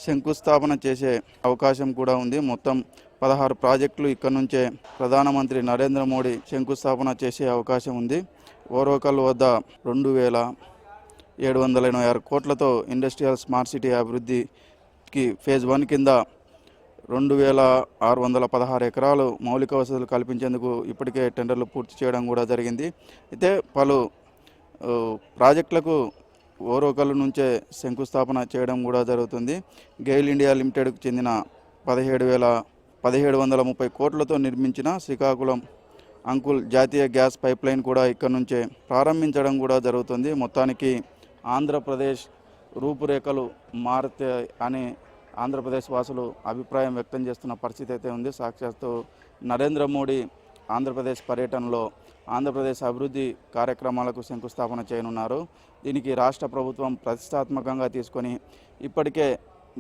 శంకుస్థాపన చేసే అవకాశం కూడా ఉంది. మొత్తం 16 ప్రాజెక్టులు ఇక్కడ నుంచే ప్రధానమంత్రి నరేంద్ర మోడీ శంకుస్థాపన చేసే అవకాశం ఉంది. ఓరోకల్ వద్ద 2,786 కోట్లతో ఇండస్ట్రియల్ స్మార్ట్ సిటీ అభివృద్ధికి ఫేజ్ 1 కింద 2,616 ఎకరాలు మౌలిక వసతులు కల్పించేందుకు ఇప్పటికే టెండర్లు పూర్తి చేయడం కూడా జరిగింది. అయితే పలు ప్రాజెక్టులకు ఓరోకల్ నుంచే శంకుస్థాపన చేయడం కూడా జరుగుతుంది. గెయిల్ ఇండియా లిమిటెడ్కు చెందిన 1730 కోట్లతో నిర్మించిన శ్రీకాకుళం అంకుల్ జాతీయ గ్యాస్ పైప్లైన్ కూడా ఇక్కడ నుంచే ప్రారంభించడం కూడా జరుగుతుంది. మొత్తానికి ఆంధ్రప్రదేశ్ రూపురేఖలు మారుతే అని ఆంధ్రప్రదేశ్ వాసులు అభిప్రాయం వ్యక్తం చేస్తున్న పరిస్థితి అయితే ఉంది. సాక్షాత్తు నరేంద్ర మోడీ ఆంధ్రప్రదేశ్ పర్యటనలో ఆంధ్రప్రదేశ్ అభివృద్ధి కార్యక్రమాలకు శంకుస్థాపన చేయనున్నారు. దీనికి రాష్ట్ర ప్రభుత్వం ప్రతిష్టాత్మకంగా తీసుకొని ఇప్పటికే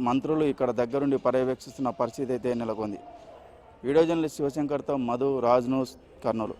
మంత్రులు ఇక్కడ దగ్గరుండి పర్యవేక్షిస్తున్న పరిస్థితి అయితే నెలకొంది. వీడియో జర్నలిస్ట్ శివశంకర్తో మధు, రాజ్ న్యూస్, కర్నూలు.